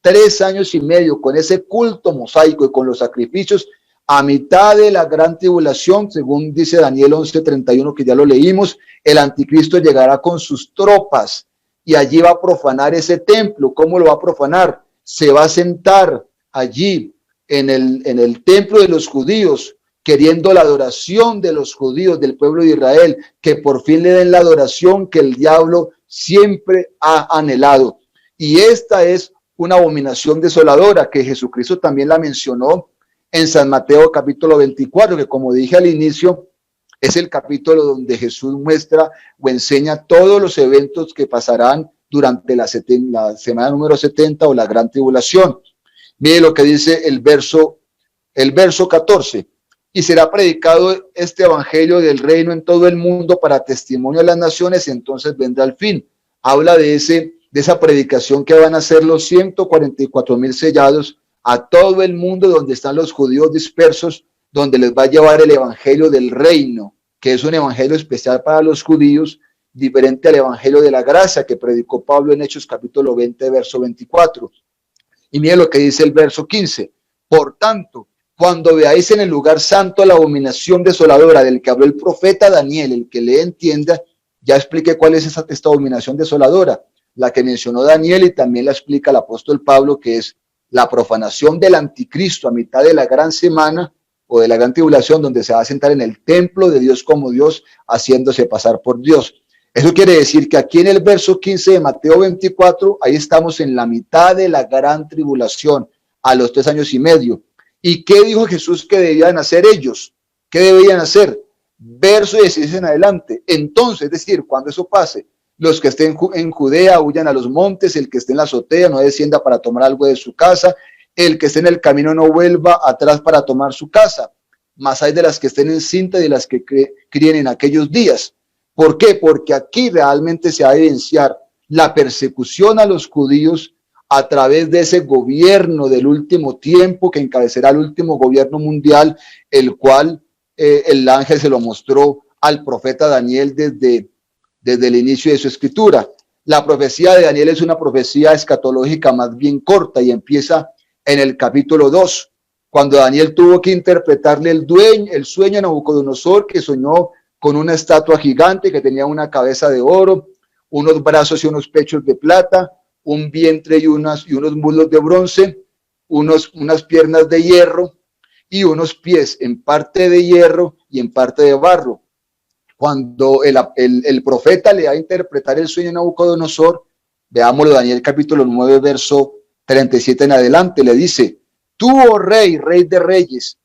3 años y medio con ese culto mosaico y con los sacrificios, a mitad de la gran tribulación, según dice Daniel 11:31, que ya lo leímos, el anticristo llegará con sus tropas y allí va a profanar ese templo. ¿Cómo lo va a profanar? Se va a sentar allí en el templo de los judíos, queriendo la adoración de los judíos, del pueblo de Israel, que por fin le den la adoración que el diablo siempre ha anhelado. Y esta es una abominación desoladora que Jesucristo también la mencionó en San Mateo capítulo 24, que como dije al inicio, es el capítulo donde Jesús muestra o enseña todos los eventos que pasarán durante la semana número 70 o la gran tribulación. Mire lo que dice el verso 14. Y será predicado este evangelio del reino en todo el mundo para testimonio de las naciones, y entonces vendrá el fin. Habla de esa predicación que van a hacer los 144,000 sellados a todo el mundo donde están los judíos dispersos, donde les va a llevar el evangelio del reino, que es un evangelio especial para los judíos, diferente al evangelio de la gracia que predicó Pablo en Hechos capítulo 20, verso 24. Y mire lo que dice el verso 15. Por tanto, cuando veáis en el lugar santo la abominación desoladora del que habló el profeta Daniel, el que le entienda, ya expliqué cuál es esta abominación desoladora, la que mencionó Daniel, y también la explica el apóstol Pablo, que es la profanación del anticristo a mitad de la gran semana o de la gran tribulación, donde se va a sentar en el templo de Dios como Dios, haciéndose pasar por Dios. Eso quiere decir que aquí en el verso 15 de Mateo 24, ahí estamos en la mitad de la gran tribulación, a los 3 años y medio. ¿Y qué dijo Jesús que debían hacer ellos? ¿Qué debían hacer? Verso 16 en adelante. Entonces, es decir, cuando eso pase, los que estén en Judea huyan a los montes, el que esté en la azotea no descienda para tomar algo de su casa, el que esté en el camino no vuelva atrás para tomar su casa. Mas hay de las que estén en cinta y de las que críen en aquellos días. ¿Por qué? Porque aquí realmente se va a evidenciar la persecución a los judíos a través de ese gobierno del último tiempo que encabezará el último gobierno mundial, el cual el ángel se lo mostró al profeta Daniel desde el inicio de su escritura. La profecía de Daniel es una profecía escatológica más bien corta y empieza en el capítulo 2, cuando Daniel tuvo que interpretarle el sueño a Nabucodonosor, que soñó con una estatua gigante que tenía una cabeza de oro, unos brazos y unos pechos de plata, un vientre y unos muslos de bronce, unas piernas de hierro y unos pies en parte de hierro y en parte de barro. Cuando el profeta le va a interpretar el sueño a Nabucodonosor, veámoslo, Daniel capítulo 9, verso 37 en adelante, le dice: tú, oh rey, rey de reyes,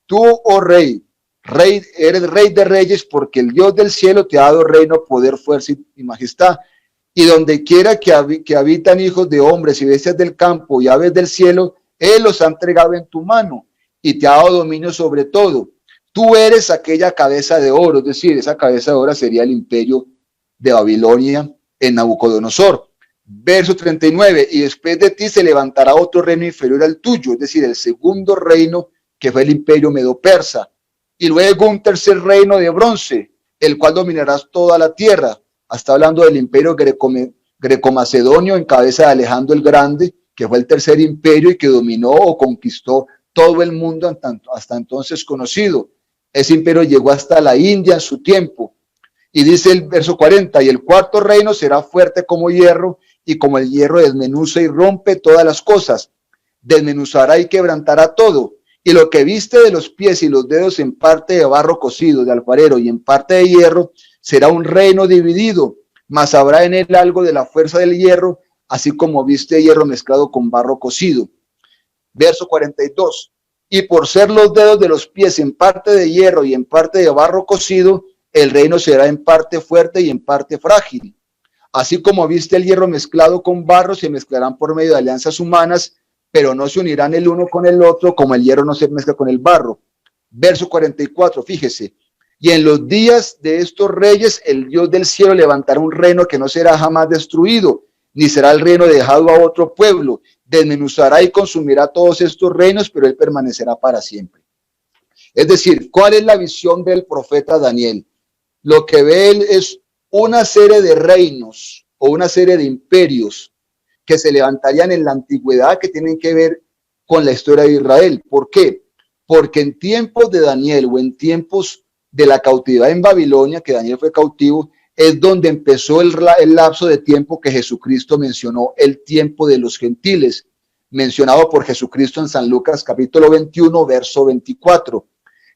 tú, oh rey, eres rey de reyes, porque el Dios del cielo te ha dado reino, poder, fuerza y majestad. Y donde quiera que habitan hijos de hombres y bestias del campo y aves del cielo, Él los ha entregado en tu mano y te ha dado dominio sobre todo. Tú eres aquella cabeza de oro, es decir, esa cabeza de oro sería el imperio de Babilonia en Nabucodonosor. Verso 39, y después de ti se levantará otro reino inferior al tuyo, es decir, el segundo reino, que fue el imperio medo-persa. Y luego un tercer reino de bronce, el cual dominarás toda la tierra. Hasta hablando del imperio greco-macedonio en cabeza de Alejandro el Grande, que fue el tercer imperio y que dominó o conquistó todo el mundo hasta entonces conocido. Ese imperio llegó hasta la India en su tiempo. Y dice el verso 40, y el cuarto reino será fuerte como hierro, y como el hierro desmenuza y rompe todas las cosas, desmenuzará y quebrantará todo. Y lo que viste de los pies y los dedos en parte de barro cocido de alfarero y en parte de hierro, será un reino dividido, mas habrá en él algo de la fuerza del hierro, así como viste hierro mezclado con barro cocido. Verso 42. Y por ser los dedos de los pies en parte de hierro y en parte de barro cocido, el reino será en parte fuerte y en parte frágil. Así como viste el hierro mezclado con barro, se mezclarán por medio de alianzas humanas, pero no se unirán el uno con el otro, como el hierro no se mezcla con el barro. Verso 44, fíjese. Y en los días de estos reyes, el Dios del cielo levantará un reino que no será jamás destruido, ni será el reino dejado a otro pueblo. Desmenuzará y consumirá todos estos reinos, pero él permanecerá para siempre. Es decir, ¿cuál es la visión del profeta Daniel? Lo que ve él es una serie de reinos o una serie de imperios que se levantarían en la antigüedad, que tienen que ver con la historia de Israel. ¿Por qué? Porque en tiempos de Daniel o en tiempos de la cautividad en Babilonia, que Daniel fue cautivo, es donde empezó el lapso de tiempo que Jesucristo mencionó, el tiempo de los gentiles, mencionado por Jesucristo en San Lucas capítulo 21, verso 24.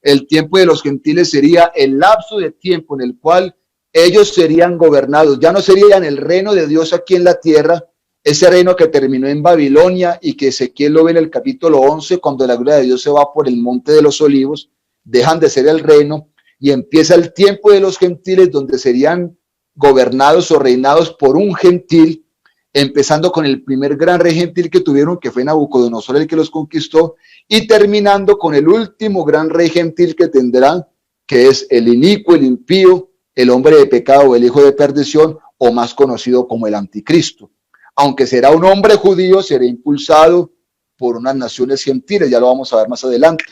El tiempo de los gentiles sería el lapso de tiempo en el cual ellos serían gobernados, ya no serían el reino de Dios aquí en la tierra, ese reino que terminó en Babilonia y que Ezequiel lo ve en el capítulo 11, cuando la gloria de Dios se va por el monte de los olivos, dejan de ser el reino y empieza el tiempo de los gentiles, donde serían gobernados o reinados por un gentil, empezando con el primer gran rey gentil que tuvieron, que fue Nabucodonosor el que los conquistó, y terminando con el último gran rey gentil que tendrán, que es el inicuo, el impío, el hombre de pecado o el hijo de perdición, o más conocido como el anticristo. Aunque será un hombre judío, será impulsado por unas naciones gentiles, ya lo vamos a ver más adelante.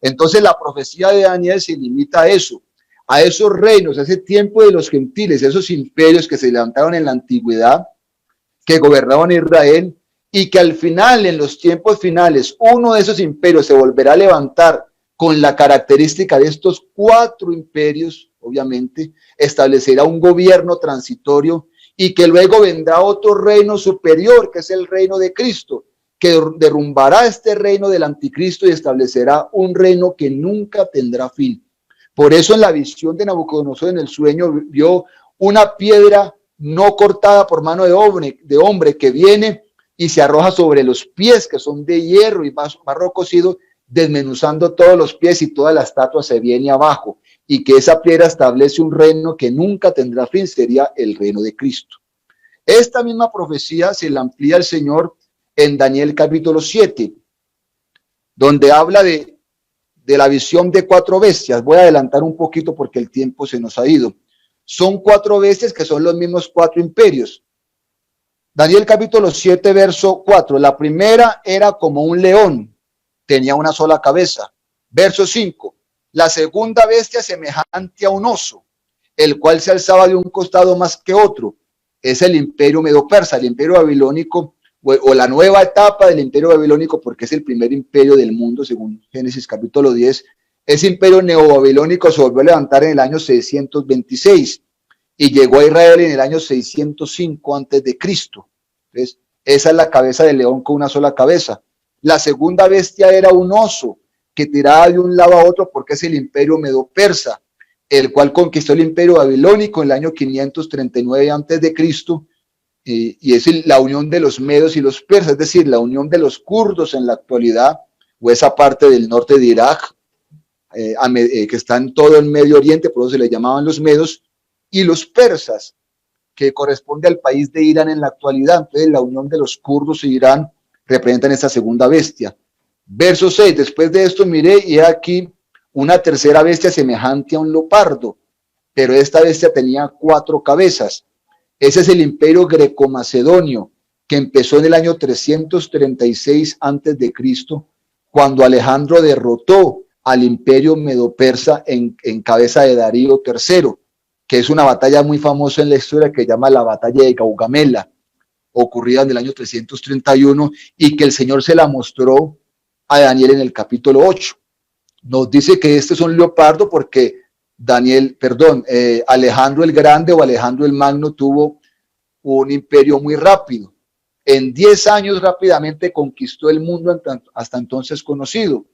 Entonces la profecía de Daniel se limita a esos reinos, a ese tiempo de los gentiles, esos imperios que se levantaron en la antigüedad, que gobernaban Israel, y que al final, en los tiempos finales, uno de esos imperios se volverá a levantar con la característica de estos 4 imperios, obviamente, establecerá un gobierno transitorio y que luego vendrá otro reino superior, que es el reino de Cristo, que derrumbará este reino del anticristo y establecerá un reino que nunca tendrá fin. Por eso en la visión de Nabucodonosor en el sueño vio una piedra no cortada por mano de hombre que viene y se arroja sobre los pies, que son de hierro y barro cocido, desmenuzando todos los pies, y toda la estatua se viene abajo, y que esa piedra establece un reino que nunca tendrá fin, sería el reino de Cristo. Esta misma profecía se la amplía el Señor en Daniel capítulo 7, donde habla de la visión de 4 bestias. Voy a adelantar un poquito porque el tiempo se nos ha ido. Son 4 bestias que son los mismos 4 imperios. Daniel capítulo 7, verso 4. La primera era como un león, tenía una sola cabeza. Verso 5. La segunda bestia semejante a un oso, el cual se alzaba de un costado más que otro. Es el imperio medo-persa, el imperio babilónico, o la nueva etapa del imperio babilónico, porque es el primer imperio del mundo, según Génesis capítulo 10. Ese imperio neobabilónico se volvió a levantar en el año 626 y llegó a Israel en el año 605 antes de Cristo. Entonces, esa es la cabeza del león con una sola cabeza. La segunda bestia era un oso que tiraba de un lado a otro, porque es el imperio medo-persa, el cual conquistó el imperio babilónico en el año 539 antes de Cristo, y es la unión de los medos y los persas, es decir, la unión de los kurdos en la actualidad, o esa parte del norte de Irak, que está en todo el Medio Oriente, por eso se le llamaban los medos, y los persas, que corresponde al país de Irán en la actualidad. Entonces, la unión de los kurdos e Irán representan esta segunda bestia. Verso 6, después de esto miré y aquí una tercera bestia semejante a un leopardo, pero esta bestia tenía 4 cabezas. Ese es el imperio greco-macedonio, que empezó en el año 336 antes de Cristo, cuando Alejandro derrotó al imperio medo-persa en cabeza de Darío III, que es una batalla muy famosa en la historia que se llama la batalla de Gaugamela, ocurrida en el año 331, y que el Señor se la mostró a Daniel en el capítulo 8. Nos dice que este es un leopardo porque Alejandro el Grande o Alejandro el Magno tuvo un imperio muy rápido. En 10 años rápidamente conquistó el mundo hasta entonces conocido,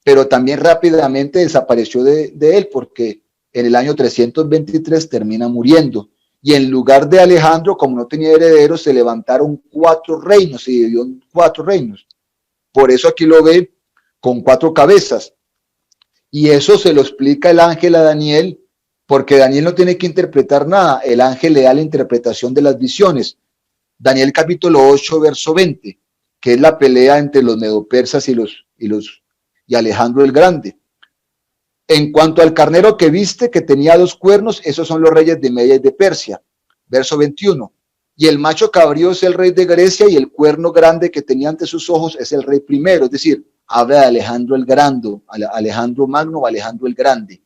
pero también rápidamente desapareció de él, porque en el año 323 termina muriendo. y en lugar de Alejandro, como no tenía herederos, se levantaron 4 reinos, se dividió en 4 reinos. Por eso aquí lo ve con 4 cabezas. Y eso se lo explica el ángel a Daniel, porque Daniel no tiene que interpretar nada, el ángel le da la interpretación de las visiones. Daniel capítulo 8, verso 20, que es la pelea entre los medopersas y Alejandro el Grande. En cuanto al carnero que viste, que tenía 2 cuernos, esos son los reyes de Media y de Persia. Verso 21. Y el macho cabrío es el rey de Grecia, y el cuerno grande que tenía ante sus ojos es el rey primero. Es decir, habla de Alejandro el Grande, Alejandro Magno o Alejandro el Grande.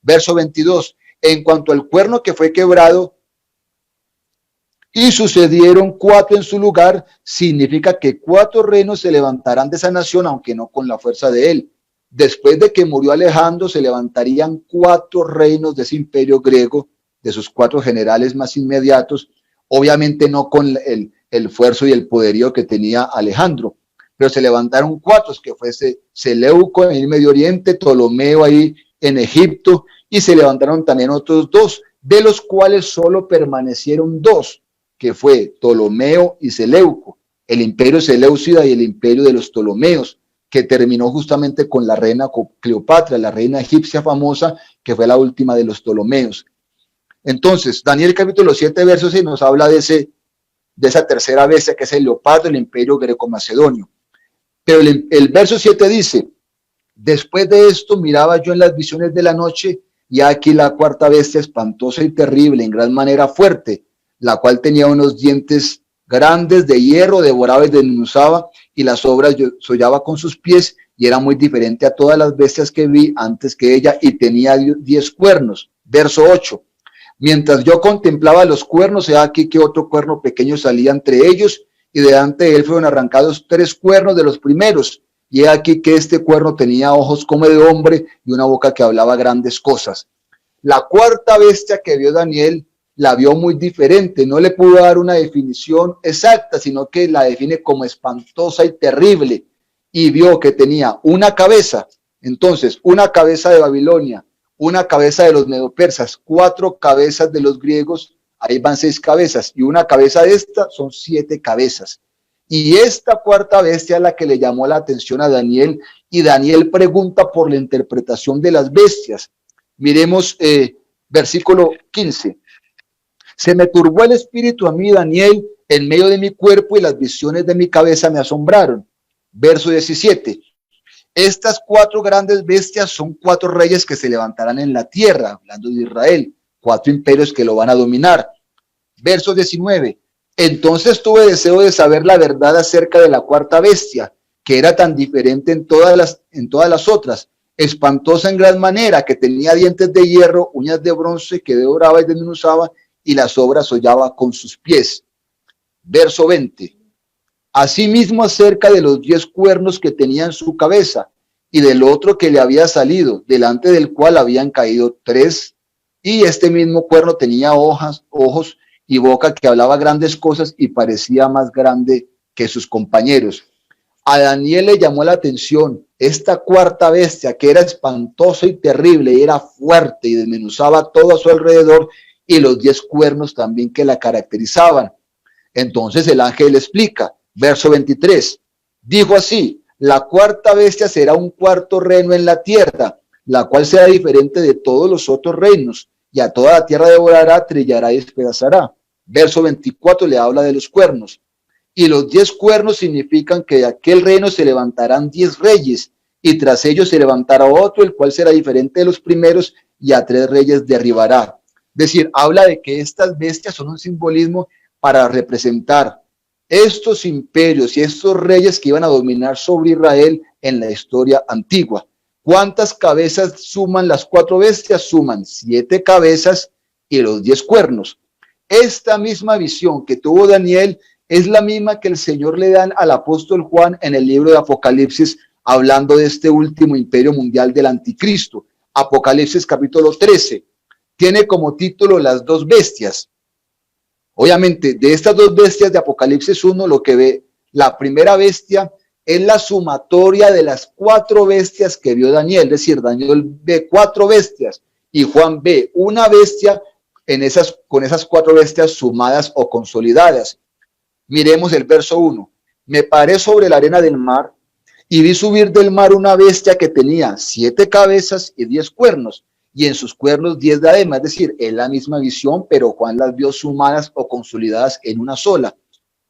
Verso 22. En cuanto al cuerno que fue quebrado, y sucedieron 4 en su lugar, significa que 4 reinos se levantarán de esa nación, aunque no con la fuerza de él. Después de que murió Alejandro, se levantarían 4 reinos de ese imperio griego, de sus 4 generales más inmediatos, obviamente no con el esfuerzo y el poderío que tenía Alejandro, pero se levantaron 4, que fuese Seleuco en el Medio Oriente, Ptolomeo ahí en Egipto, y se levantaron también otros 2, de los cuales solo permanecieron 2, que fue Ptolomeo y Seleuco, el imperio seleucida y el imperio de los Ptolomeos, que terminó justamente con la reina Cleopatra, la reina egipcia famosa, que fue la última de los Ptolomeos. Entonces, Daniel capítulo 7, verso 6 nos habla de esa tercera bestia, que es el leopardo del imperio greco-macedonio. Pero el verso 7 dice, después de esto miraba yo en las visiones de la noche, y aquí la 4ª bestia espantosa y terrible, en gran manera fuerte, la cual tenía unos dientes grandes de hierro, devoraba y desmenuzaba, y las sobras sollaba con sus pies, y era muy diferente a todas las bestias que vi antes que ella, y tenía 10 cuernos. Verso 8. Mientras yo contemplaba los cuernos, he aquí que otro cuerno pequeño salía entre ellos, y delante de él fueron arrancados 3 cuernos de los primeros, y he aquí que este cuerno tenía ojos como de hombre y una boca que hablaba grandes cosas. La 4ª bestia que vio Daniel la vio muy diferente, no le pudo dar una definición exacta, sino que la define como espantosa y terrible, y vio que tenía una cabeza. Entonces, una cabeza de Babilonia, una cabeza de los medopersas, 4 cabezas de los griegos, ahí van 6 cabezas, y una cabeza de esta son 7 cabezas. Y esta 4ª bestia es la que le llamó la atención a Daniel, y Daniel pregunta por la interpretación de las bestias. Miremos versículo 15. Se me turbó el espíritu a mí, Daniel, en medio de mi cuerpo, y las visiones de mi cabeza me asombraron. Verso 17. Estas 4 grandes bestias son 4 reyes que se levantarán en la tierra, hablando de Israel, 4 imperios que lo van a dominar. Verso 19. Entonces tuve deseo de saber la verdad acerca de la 4ª bestia, que era tan diferente en todas las otras, espantosa en gran manera, que tenía dientes de hierro, uñas de bronce, que devoraba y desmenuzaba, y las sobras hollaba con sus pies. Verso 20. Asimismo acerca de los 10 cuernos que tenía en su cabeza, y del otro que le había salido, delante del cual habían caído 3, y este mismo cuerno tenía ojos y boca que hablaba grandes cosas y parecía más grande que sus compañeros. A Daniel le llamó la atención esta 4ª bestia, que era espantosa y terrible, y era fuerte y desmenuzaba todo a su alrededor, y los 10 cuernos también que la caracterizaban. Entonces el ángel le explica, verso 23, dijo así, la 4ª bestia será un 4º reino en la tierra, la cual será diferente de todos los otros reinos, y a toda la tierra devorará, trillará y despedazará. Verso 24 le habla de los cuernos, y los 10 cuernos significan que de aquel reino se levantarán 10 reyes, y tras ellos se levantará otro, el cual será diferente de los primeros, y a 3 reyes derribará. Es decir, habla de que estas bestias son un simbolismo para representar estos imperios y estos reyes que iban a dominar sobre Israel en la historia antigua. ¿Cuántas cabezas suman las 4 bestias? Suman 7 cabezas y los 10 cuernos. Esta misma visión que tuvo Daniel es la misma que el Señor le dan al apóstol Juan en el libro de Apocalipsis, hablando de este último imperio mundial del anticristo. Apocalipsis capítulo 13. Tiene como título las 2 bestias. Obviamente, de estas 2 bestias de Apocalipsis 1, lo que ve la primera bestia es la sumatoria de las 4 bestias que vio Daniel. Es decir, Daniel ve 4 bestias y Juan ve una bestia con esas 4 bestias sumadas o consolidadas. Miremos el verso 1. Me paré sobre la arena del mar y vi subir del mar una bestia que tenía 7 cabezas y 10 cuernos, y en sus cuernos 10 diademas. Es decir, es la misma visión, pero Juan las vio sumadas o consolidadas en una sola.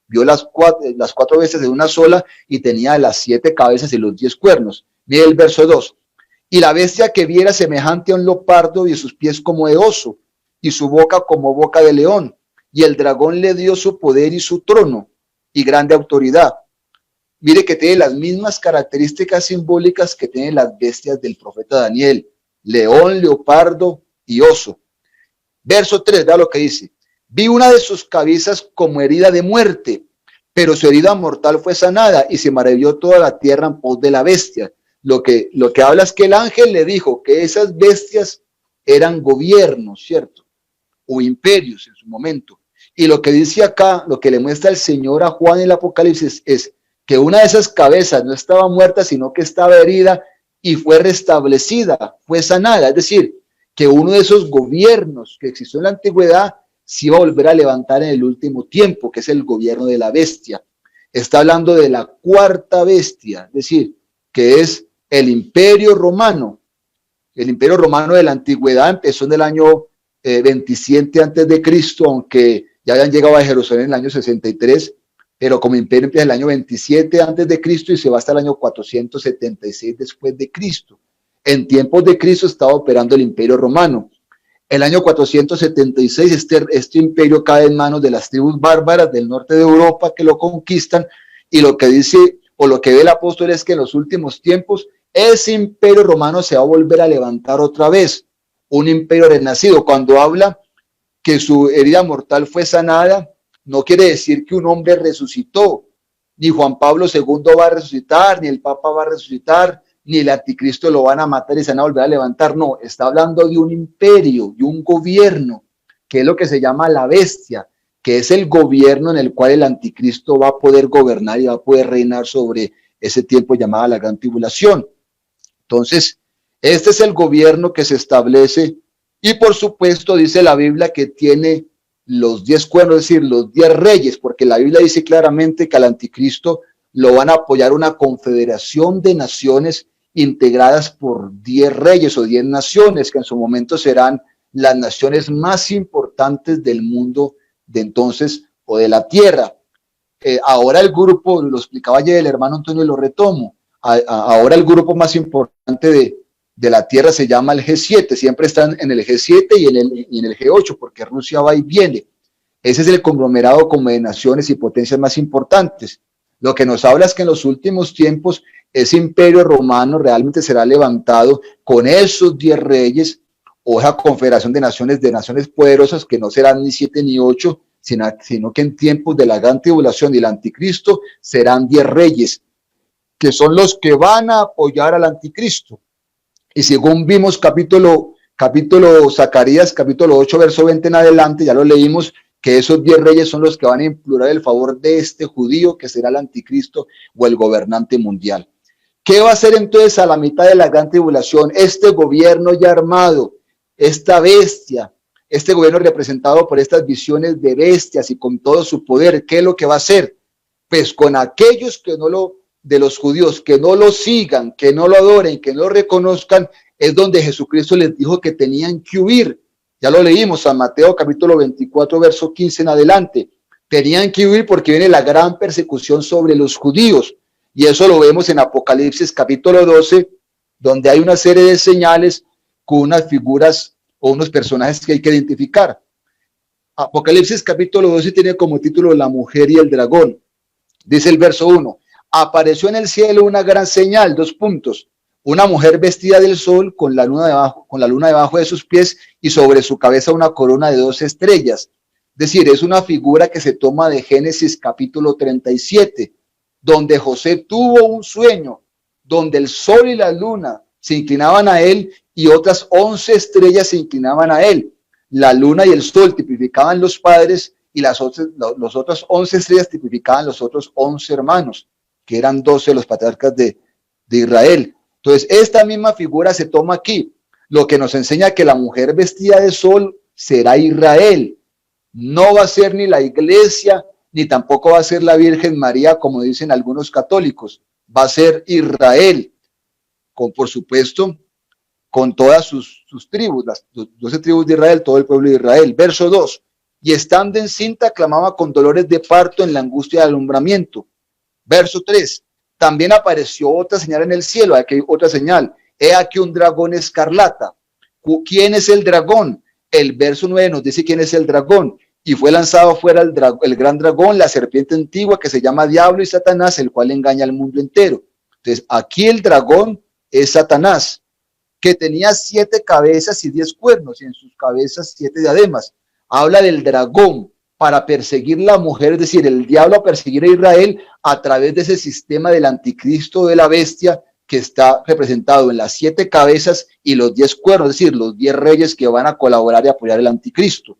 Vio las 4 bestias en una sola y tenía las 7 cabezas y los 10 cuernos. Mire el verso 2. Y la bestia que viera semejante a un leopardo y sus pies como de oso y su boca como boca de león. Y el dragón le dio su poder y su trono y grande autoridad. Mire que tiene las mismas características simbólicas que tienen las bestias del profeta Daniel: león, leopardo y oso. Verso 3, vea lo que dice. Vi una de sus cabezas como herida de muerte, pero su herida mortal fue sanada, y se maravilló toda la tierra en pos de la bestia. Lo que habla es que el ángel le dijo que esas bestias eran gobiernos, ¿cierto? O imperios en su momento. Y lo que dice acá, lo que le muestra el Señor a Juan en el Apocalipsis es que una de esas cabezas no estaba muerta, sino que estaba herida y fue restablecida, fue sanada. Es decir, que uno de esos gobiernos que existió en la antigüedad se iba a volver a levantar en el último tiempo, que es el gobierno de la bestia. Está hablando de la 4ª bestia, es decir, que es el Imperio Romano. El Imperio Romano de la antigüedad empezó en el año 27 antes de Cristo, aunque ya habían llegado a Jerusalén en el año 63, pero como imperio empieza el año 27 antes de Cristo y se va hasta el año 476 después de Cristo. En tiempos de Cristo estaba operando el Imperio Romano. El año 476 este imperio cae en manos de las tribus bárbaras del norte de Europa que lo conquistan, y lo que dice o lo que ve el apóstol es que en los últimos tiempos ese imperio romano se va a volver a levantar otra vez, un imperio renacido. Cuando habla que su herida mortal fue sanada, no quiere decir que un hombre resucitó, ni Juan Pablo II va a resucitar, ni el Papa va a resucitar, ni el anticristo lo van a matar y se van a volver a levantar. No, está hablando de un imperio, de un gobierno, que es lo que se llama la bestia, que es el gobierno en el cual el anticristo va a poder gobernar y va a poder reinar sobre ese tiempo llamado la gran tribulación. Entonces, este es el gobierno que se establece, y por supuesto dice la Biblia que tiene los 10 cuernos, es decir, los 10 reyes, porque la Biblia dice claramente que al anticristo lo van a apoyar una confederación de naciones integradas por 10 reyes o 10 naciones, que en su momento serán las naciones más importantes del mundo de entonces o de la tierra. Ahora el grupo, lo explicaba ayer el hermano Antonio y lo retomo, ahora el grupo más importante de la tierra se llama el G7, siempre están en el G7 y en el G8, porque Rusia va y viene. Ese es el conglomerado como de naciones y potencias más importantes. Lo que nos habla es que en los últimos tiempos ese imperio romano realmente será levantado con esos 10 reyes, o esa confederación de naciones poderosas, que no serán ni 7 ni 8, sino que en tiempos de la gran tribulación y el anticristo serán 10 reyes, que son los que van a apoyar al anticristo. Y según vimos capítulo Zacarías, capítulo 8, verso 20 en adelante, ya lo leímos, que esos 10 reyes son los que van a implorar el favor de este judío, que será el anticristo o el gobernante mundial. ¿Qué va a hacer entonces a la mitad de la gran tribulación este gobierno ya armado, esta bestia, este gobierno representado por estas visiones de bestias y con todo su poder? ¿Qué es lo que va a hacer? Pues con aquellos que de los judíos que no lo sigan, que no lo adoren, que no lo reconozcan, es donde Jesucristo les dijo que tenían que huir. Ya lo leímos San Mateo capítulo 24, verso 15 en adelante. Tenían que huir porque viene la gran persecución sobre los judíos. Y eso lo vemos en Apocalipsis capítulo 12, donde hay una serie de señales con unas figuras o unos personajes que hay que identificar. Apocalipsis capítulo 12 tiene como título La mujer y el dragón. Dice el verso 1. Apareció en el cielo una gran señal, 2 puntos. Una mujer vestida del sol con la luna debajo de sus pies y sobre su cabeza una corona de 2 estrellas. Es decir, es una figura que se toma de Génesis capítulo 37, donde José tuvo un sueño, donde el sol y la luna se inclinaban a él y otras 11 estrellas se inclinaban a él. La luna y el sol tipificaban los padres y los otros 11 estrellas tipificaban los otros 11 hermanos, que eran 12 los patriarcas de Israel. Entonces, esta misma figura se toma aquí, lo que nos enseña que la mujer vestida de sol será Israel. No va a ser ni la iglesia, ni tampoco va a ser la Virgen María, como dicen algunos católicos. Va a ser Israel, por supuesto, con todas sus tribus, las 12 tribus de Israel, todo el pueblo de Israel. Verso 2. Y estando encinta, clamaba con dolores de parto en la angustia de alumbramiento. Verso 3. También apareció otra señal en el cielo. Aquí hay otra señal. He aquí un dragón escarlata. ¿Quién es el dragón? El verso 9 nos dice quién es el dragón. Y fue lanzado fuera el gran dragón, la serpiente antigua que se llama Diablo y Satanás, el cual engaña al mundo entero. Entonces, aquí el dragón es Satanás, que tenía 7 cabezas y 10 cuernos, y en sus cabezas 7 diademas. Habla del dragón para perseguir la mujer, es decir, el diablo a perseguir a Israel a través de ese sistema del anticristo de la bestia que está representado en las 7 cabezas y los 10 cuernos, es decir, los 10 reyes que van a colaborar y apoyar el anticristo.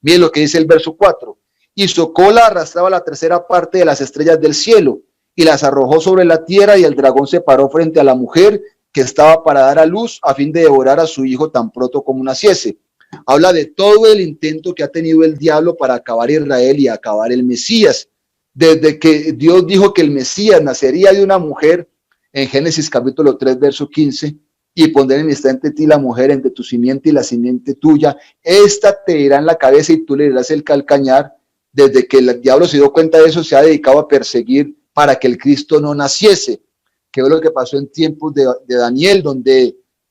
Miren lo que dice el verso 4. Y su cola arrastraba la tercera parte de las estrellas del cielo y las arrojó sobre la tierra, y el dragón se paró frente a la mujer que estaba para dar a luz a fin de devorar a su hijo tan pronto como naciese. Habla de todo el intento que ha tenido el diablo para acabar Israel y acabar el Mesías. Desde que Dios dijo que el Mesías nacería de una mujer, en Génesis capítulo 3, verso 15, y pondré enemistad entre ti y la mujer, entre tu simiente y la simiente tuya, esta te irá en la cabeza y tú le dirás el calcañar. Desde que el diablo se dio cuenta de eso, se ha dedicado a perseguir para que el Cristo no naciese, que es lo que pasó en tiempos de Daniel,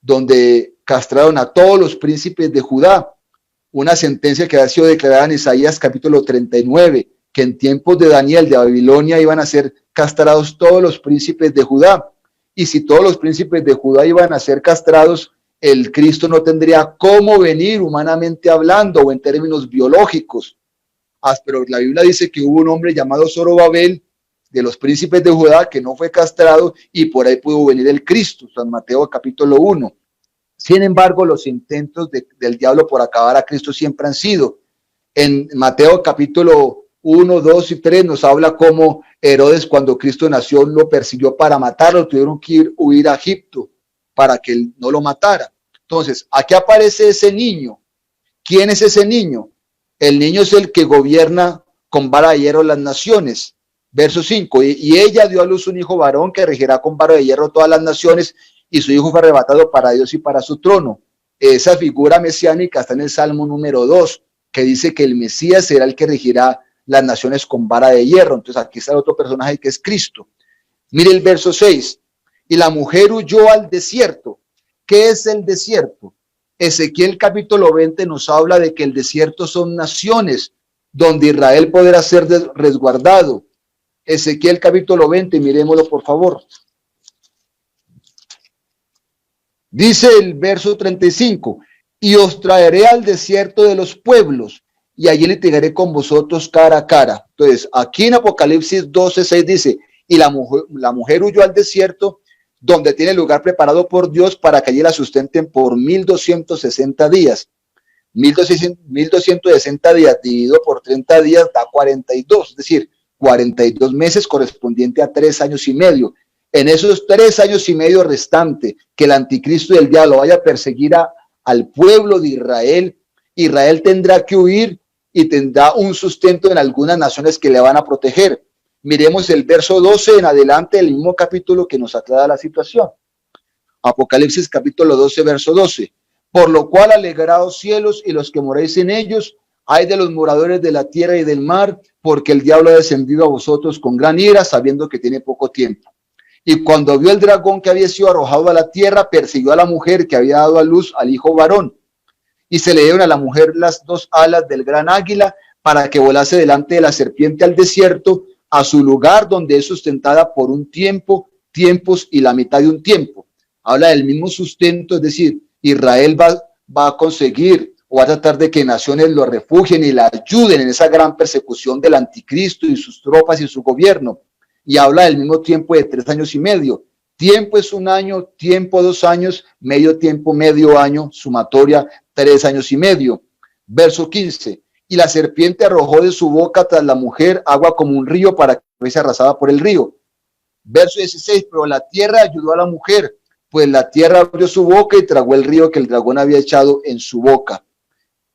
donde castraron a todos los príncipes de Judá, una sentencia que ha sido declarada en Isaías capítulo 39, que en tiempos de Daniel de Babilonia iban a ser castrados todos los príncipes de Judá. Y si todos los príncipes de Judá iban a ser castrados, el Cristo no tendría cómo venir humanamente hablando o en términos biológicos. Pero la Biblia dice que hubo un hombre llamado Zorobabel, de los príncipes de Judá, que no fue castrado, y por ahí pudo venir el Cristo, San Mateo capítulo 1. Sin embargo, los intentos del diablo por acabar a Cristo siempre han sido. En Mateo capítulo 1, 2 y 3 nos habla cómo Herodes, cuando Cristo nació, lo persiguió para matarlo, tuvieron que huir a Egipto para que él no lo matara. Entonces, aquí aparece ese niño. ¿Quién es ese niño? El niño es el que gobierna con vara de hierro las naciones. Verso 5, y ella dio a luz un hijo varón que regirá con vara de hierro todas las naciones, y su hijo fue arrebatado para Dios y para su trono. Esa figura mesiánica está en el Salmo número 2, que dice que el Mesías será el que regirá las naciones con vara de hierro. Entonces aquí está el otro personaje que es Cristo. Mire el verso 6, y la mujer huyó al desierto. ¿Qué es el desierto? Ezequiel capítulo 20 nos habla de que el desierto son naciones donde Israel podrá ser resguardado. Ezequiel capítulo 20, miremoslo por favor. Dice el verso 35, y os traeré al desierto de los pueblos, y allí litigaré con vosotros cara a cara. Entonces, aquí en Apocalipsis 12:6 dice, y la mujer huyó al desierto, donde tiene lugar preparado por Dios para que allí la sustenten por 1260 días. 1260 días dividido por 30 días da 42, es decir, 42 meses correspondiente a 3 años y medio. En esos 3 años y medio restante que el anticristo y el diablo vaya a perseguir al pueblo de Israel, Israel tendrá que huir y tendrá un sustento en algunas naciones que le van a proteger. Miremos el verso 12 en adelante del mismo capítulo que nos aclara la situación. Apocalipsis capítulo 12, verso 12. Por lo cual alegraos cielos y los que moréis en ellos, ay de los moradores de la tierra y del mar, porque el diablo ha descendido a vosotros con gran ira, sabiendo que tiene poco tiempo. Y cuando vio el dragón que había sido arrojado a la tierra, persiguió a la mujer que había dado a luz al hijo varón. Y se le dieron a la mujer las 2 alas del gran águila para que volase delante de la serpiente al desierto, a su lugar donde es sustentada por un tiempo, tiempos y la mitad de un tiempo. Habla del mismo sustento, es decir, Israel va a conseguir o va a tratar de que naciones lo refugien y la ayuden en esa gran persecución del anticristo y sus tropas y su gobierno. Y habla del mismo tiempo de 3 años y medio. Tiempo es 1 año, tiempo 2 años, medio tiempo, medio año, sumatoria 3 años y medio. Verso 15. Y la serpiente arrojó de su boca tras la mujer agua como un río para que fuese arrasada por el río. Verso 16. Pero la tierra ayudó a la mujer, pues la tierra abrió su boca y tragó el río que el dragón había echado en su boca.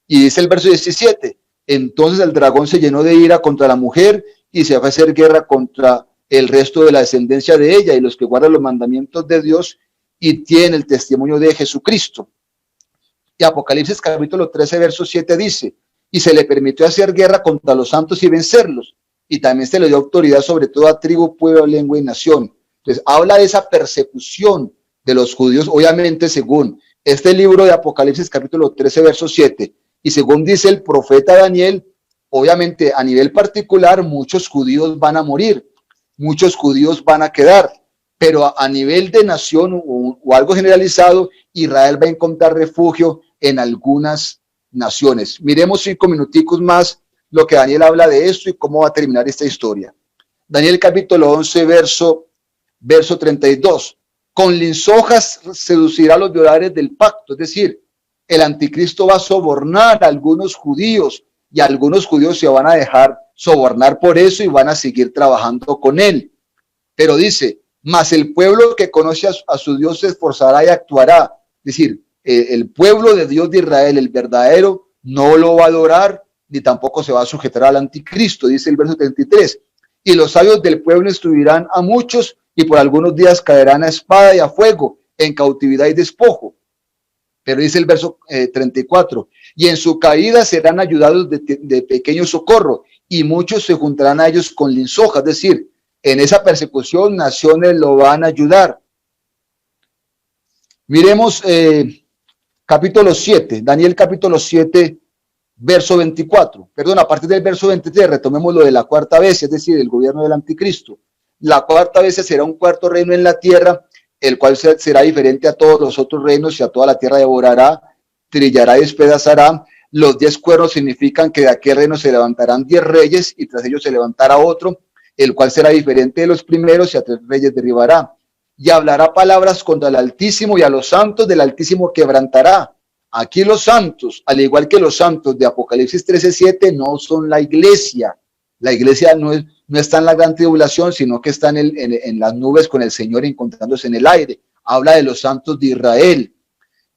Y dice el verso 17, entonces el dragón se llenó de ira contra la mujer y se fue a hacer guerra contra el resto de la descendencia de ella y los que guardan los mandamientos de Dios y tienen el testimonio de Jesucristo. Y Apocalipsis capítulo 13, verso 7 dice, y se le permitió hacer guerra contra los santos y vencerlos, y también se le dio autoridad sobre toda tribu, pueblo, lengua y nación. Entonces habla de esa persecución de los judíos, obviamente según este libro de Apocalipsis capítulo 13, verso 7, y según dice el profeta Daniel, obviamente a nivel particular muchos judíos van a morir, muchos judíos van a quedar, pero a nivel de nación o algo generalizado, Israel va a encontrar refugio en algunas naciones. Miremos 5 minuticos más lo que Daniel habla de esto y cómo va a terminar esta historia. Daniel capítulo 11, verso 32. Con lisonjas seducirá a los violadores del pacto, es decir, el anticristo va a sobornar a algunos judíos y algunos judíos se van a dejar sobornar por eso y van a seguir trabajando con él. Pero dice, mas el pueblo que conoce a su Dios se esforzará y actuará. Es decir, el pueblo de Dios de Israel, el verdadero, no lo va a adorar ni tampoco se va a sujetar al anticristo, dice el verso 33. Y los sabios del pueblo instruirán a muchos y por algunos días caerán a espada y a fuego, en cautividad y despojo. Pero dice el verso 34, y en su caída serán ayudados de pequeño socorro, y muchos se juntarán a ellos con lisonjas, es decir, en esa persecución naciones lo van a ayudar. Miremos capítulo 7, Daniel capítulo 7, verso 24. Perdón, a partir del verso 23 retomemos lo de la cuarta bestia, es decir, el gobierno del anticristo. La cuarta bestia será un cuarto reino en la tierra, el cual será diferente a todos los otros reinos y a toda la tierra devorará, trillará y despedazará. Los 10 cuernos significan que de aquel reino se levantarán 10 reyes y tras ellos se levantará otro, el cual será diferente de los primeros y a 3 reyes derribará. Y hablará palabras contra el Altísimo y a los santos del Altísimo quebrantará. Aquí los santos, al igual que los santos de Apocalipsis 13:7, no son la iglesia. La iglesia no está en la gran tribulación, sino que está en las nubes con el Señor encontrándose en el aire. Habla de los santos de Israel.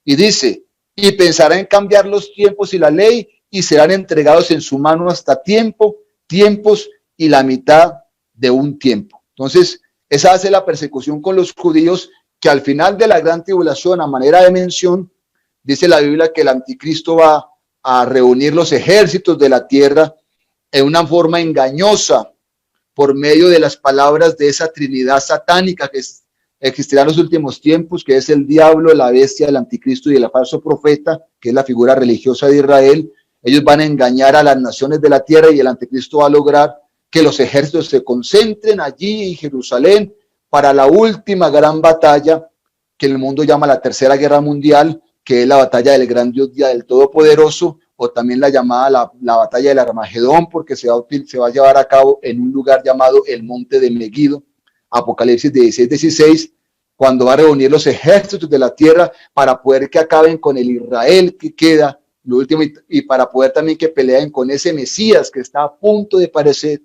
Y dice, y pensará en cambiar los tiempos y la ley, y serán entregados en su mano hasta tiempos y la mitad de un tiempo. Entonces, esa hace la persecución con los judíos, que al final de la gran tribulación, a manera de mención, dice la Biblia que el anticristo va a reunir los ejércitos de la tierra en una forma engañosa por medio de las palabras de esa trinidad satánica que existirá en los últimos tiempos, que es el diablo, la bestia, el anticristo y el falso profeta, que es la figura religiosa de Israel. Ellos van a engañar a las naciones de la tierra y el anticristo va a lograr que los ejércitos se concentren allí en Jerusalén para la última gran batalla que el mundo llama la Tercera Guerra Mundial, que es la batalla del gran Dios Día del Todopoderoso, o también la llamada la batalla del Armagedón, porque se va a llevar a cabo en un lugar llamado el Monte de Megiddo, Apocalipsis 16, cuando va a reunir los ejércitos de la tierra para poder que acaben con el Israel que queda, lo último, y para poder también que peleen con ese Mesías que está a punto de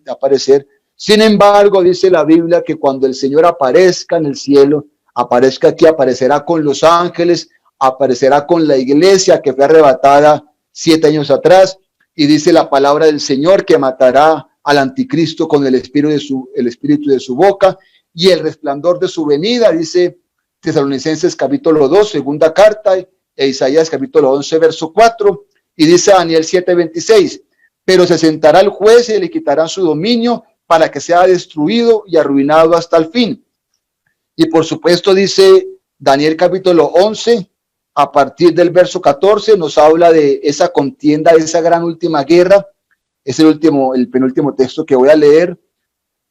aparecer. Sin embargo, dice la Biblia que cuando el Señor aparezca en el cielo, aparezca aquí, aparecerá con los ángeles, aparecerá con la iglesia que fue arrebatada 7 años atrás, y dice la palabra del Señor que matará al anticristo con el espíritu de su boca y el resplandor de su venida, dice Tesalonicenses capítulo 2, segunda carta, e Isaías capítulo 11, verso 4, y dice Daniel 7:26, pero se sentará el juez y le quitarán su dominio para que sea destruido y arruinado hasta el fin. Y por supuesto dice Daniel capítulo 11, a partir del verso 14, nos habla de esa contienda, de esa gran última guerra. Es el penúltimo texto que voy a leer,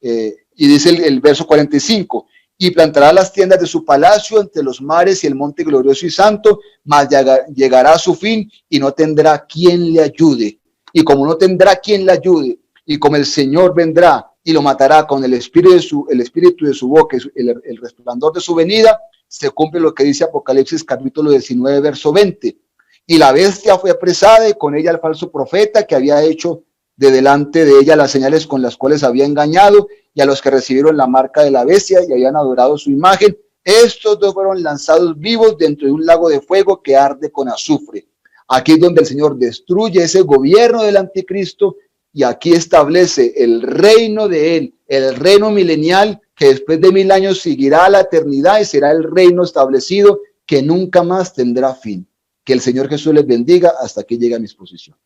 y dice el verso 45, y plantará las tiendas de su palacio entre los mares y el monte glorioso y santo, mas llegará a su fin y no tendrá quien le ayude. Y como no tendrá quien le ayude, y como el Señor vendrá y lo matará con el espíritu de su boca, el resplandor de su venida, se cumple lo que dice Apocalipsis capítulo 19, verso 20. Y la bestia fue apresada y con ella el falso profeta que había hecho de delante de ella las señales con las cuales había engañado, y a los que recibieron la marca de la bestia y habían adorado su imagen, estos dos fueron lanzados vivos dentro de un lago de fuego que arde con azufre. Aquí es donde el Señor destruye ese gobierno del anticristo y aquí establece el reino de él, el reino milenial que después de 1000 años seguirá a la eternidad y será el reino establecido que nunca más tendrá fin. Que el Señor Jesús les bendiga. Hasta aquí llega mi exposición.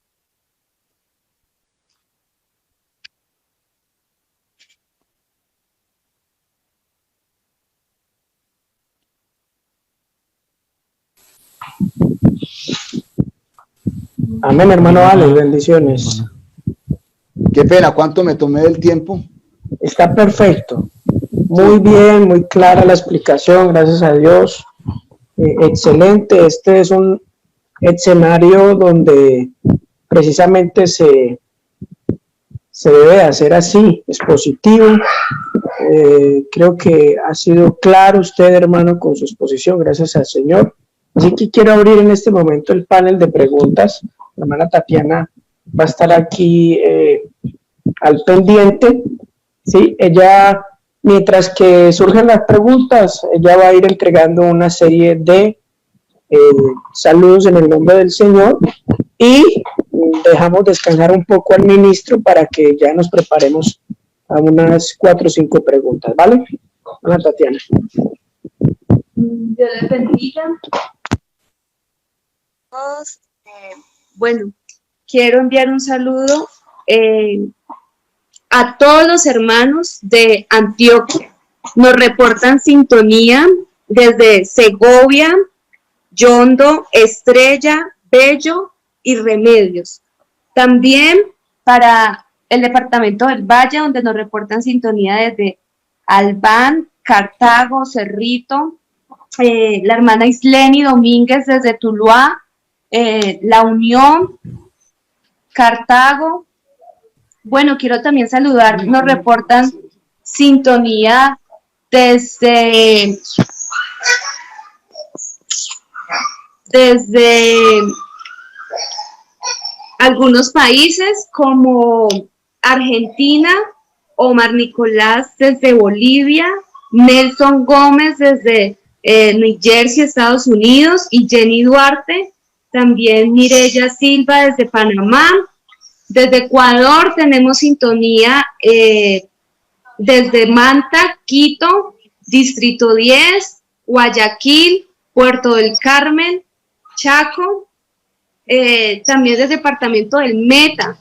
Amén, hermano Alex, bendiciones. Qué pena, ¿cuánto me tomé del tiempo? Está perfecto. Muy bien, muy clara la explicación, gracias a Dios. Excelente. Este es un escenario donde precisamente se debe hacer así, expositivo. Creo que ha sido claro usted, hermano, con su exposición, gracias al Señor. Así que quiero abrir en este momento el panel de preguntas. La hermana Tatiana va a estar aquí al pendiente, ¿sí? Ella, mientras que surgen las preguntas, ella va a ir entregando una serie de saludos en el nombre del Señor y dejamos descansar un poco al ministro para que ya nos preparemos a unas 4 o 5 preguntas, ¿vale? Ana Tatiana. Dios les bendiga. Bueno, quiero enviar un saludo a todos los hermanos de Antioquia. Nos reportan sintonía desde Segovia, Yondo, Estrella, Bello y Remedios. También para el departamento del Valle, donde nos reportan sintonía desde Albán, Cartago, Cerrito, la hermana Isleni Domínguez desde Tuluá, La Unión, Cartago. Bueno, quiero también saludar, nos reportan sintonía desde algunos países como Argentina, Omar Nicolás desde Bolivia, Nelson Gómez desde New Jersey, Estados Unidos, y Jenny Duarte, también Mireya Silva desde Panamá. Desde Ecuador tenemos sintonía desde Manta, Quito, Distrito 10, Guayaquil, Puerto del Carmen, Chaco, también desde departamento del Meta,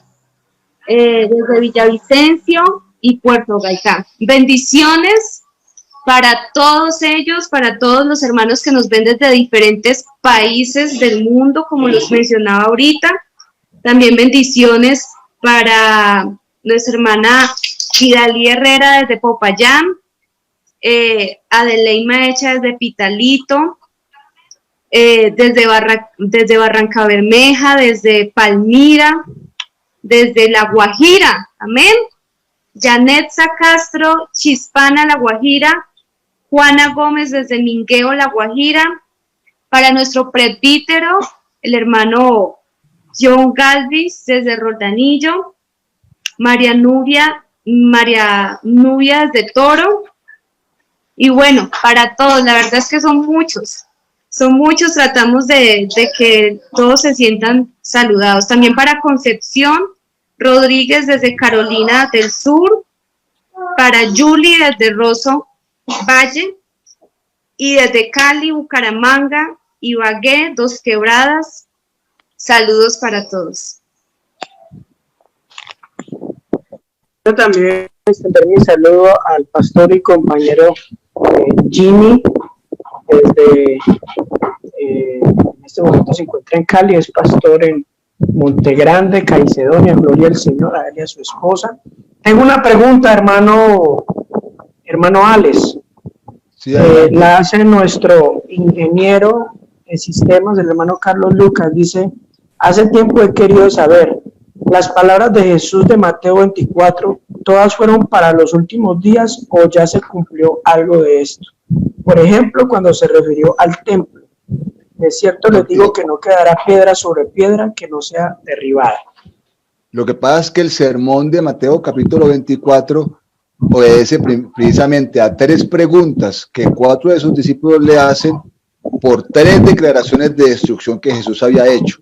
desde Villavicencio y Puerto Gaitán. Bendiciones para todos ellos, para todos los hermanos que nos ven desde diferentes países del mundo, como los mencionaba ahorita. También bendiciones para nuestra hermana Kidalí Herrera desde Popayán, Adeleima Echa desde Pitalito, desde Barranca Bermeja, desde Palmira, desde La Guajira, amén. Janetza Castro, Chispana, La Guajira, Juana Gómez desde Mingueo, La Guajira, para nuestro presbítero, el hermano John Galvis desde Roldanillo, María Nubia desde Toro, y bueno, para todos, la verdad es que son muchos, tratamos de que todos se sientan saludados. También para Concepción Rodríguez desde Carolina del Sur, para Julie desde Rosso Valle, y desde Cali, Bucaramanga, Ibagué, Dos Quebradas. Saludos para todos. Yo también extender mi saludo al pastor y compañero Jimmy, desde en este momento se encuentra en Cali, es pastor en Montegrande, Caicedonia, gloria al Señor, a él y a su esposa. Tengo una pregunta, hermano Alex. Sí, la hace nuestro ingeniero en sistemas, el hermano Carlos Lucas. Dice: hace tiempo he querido saber, las palabras de Jesús de Mateo 24, ¿todas fueron para los últimos días o ya se cumplió algo de esto? Por ejemplo, cuando se refirió al templo, de cierto les digo que no quedará piedra sobre piedra que no sea derribada. Lo que pasa es que el sermón de Mateo capítulo 24 obedece precisamente a 3 preguntas que 4 de sus discípulos le hacen por 3 declaraciones de destrucción que Jesús había hecho.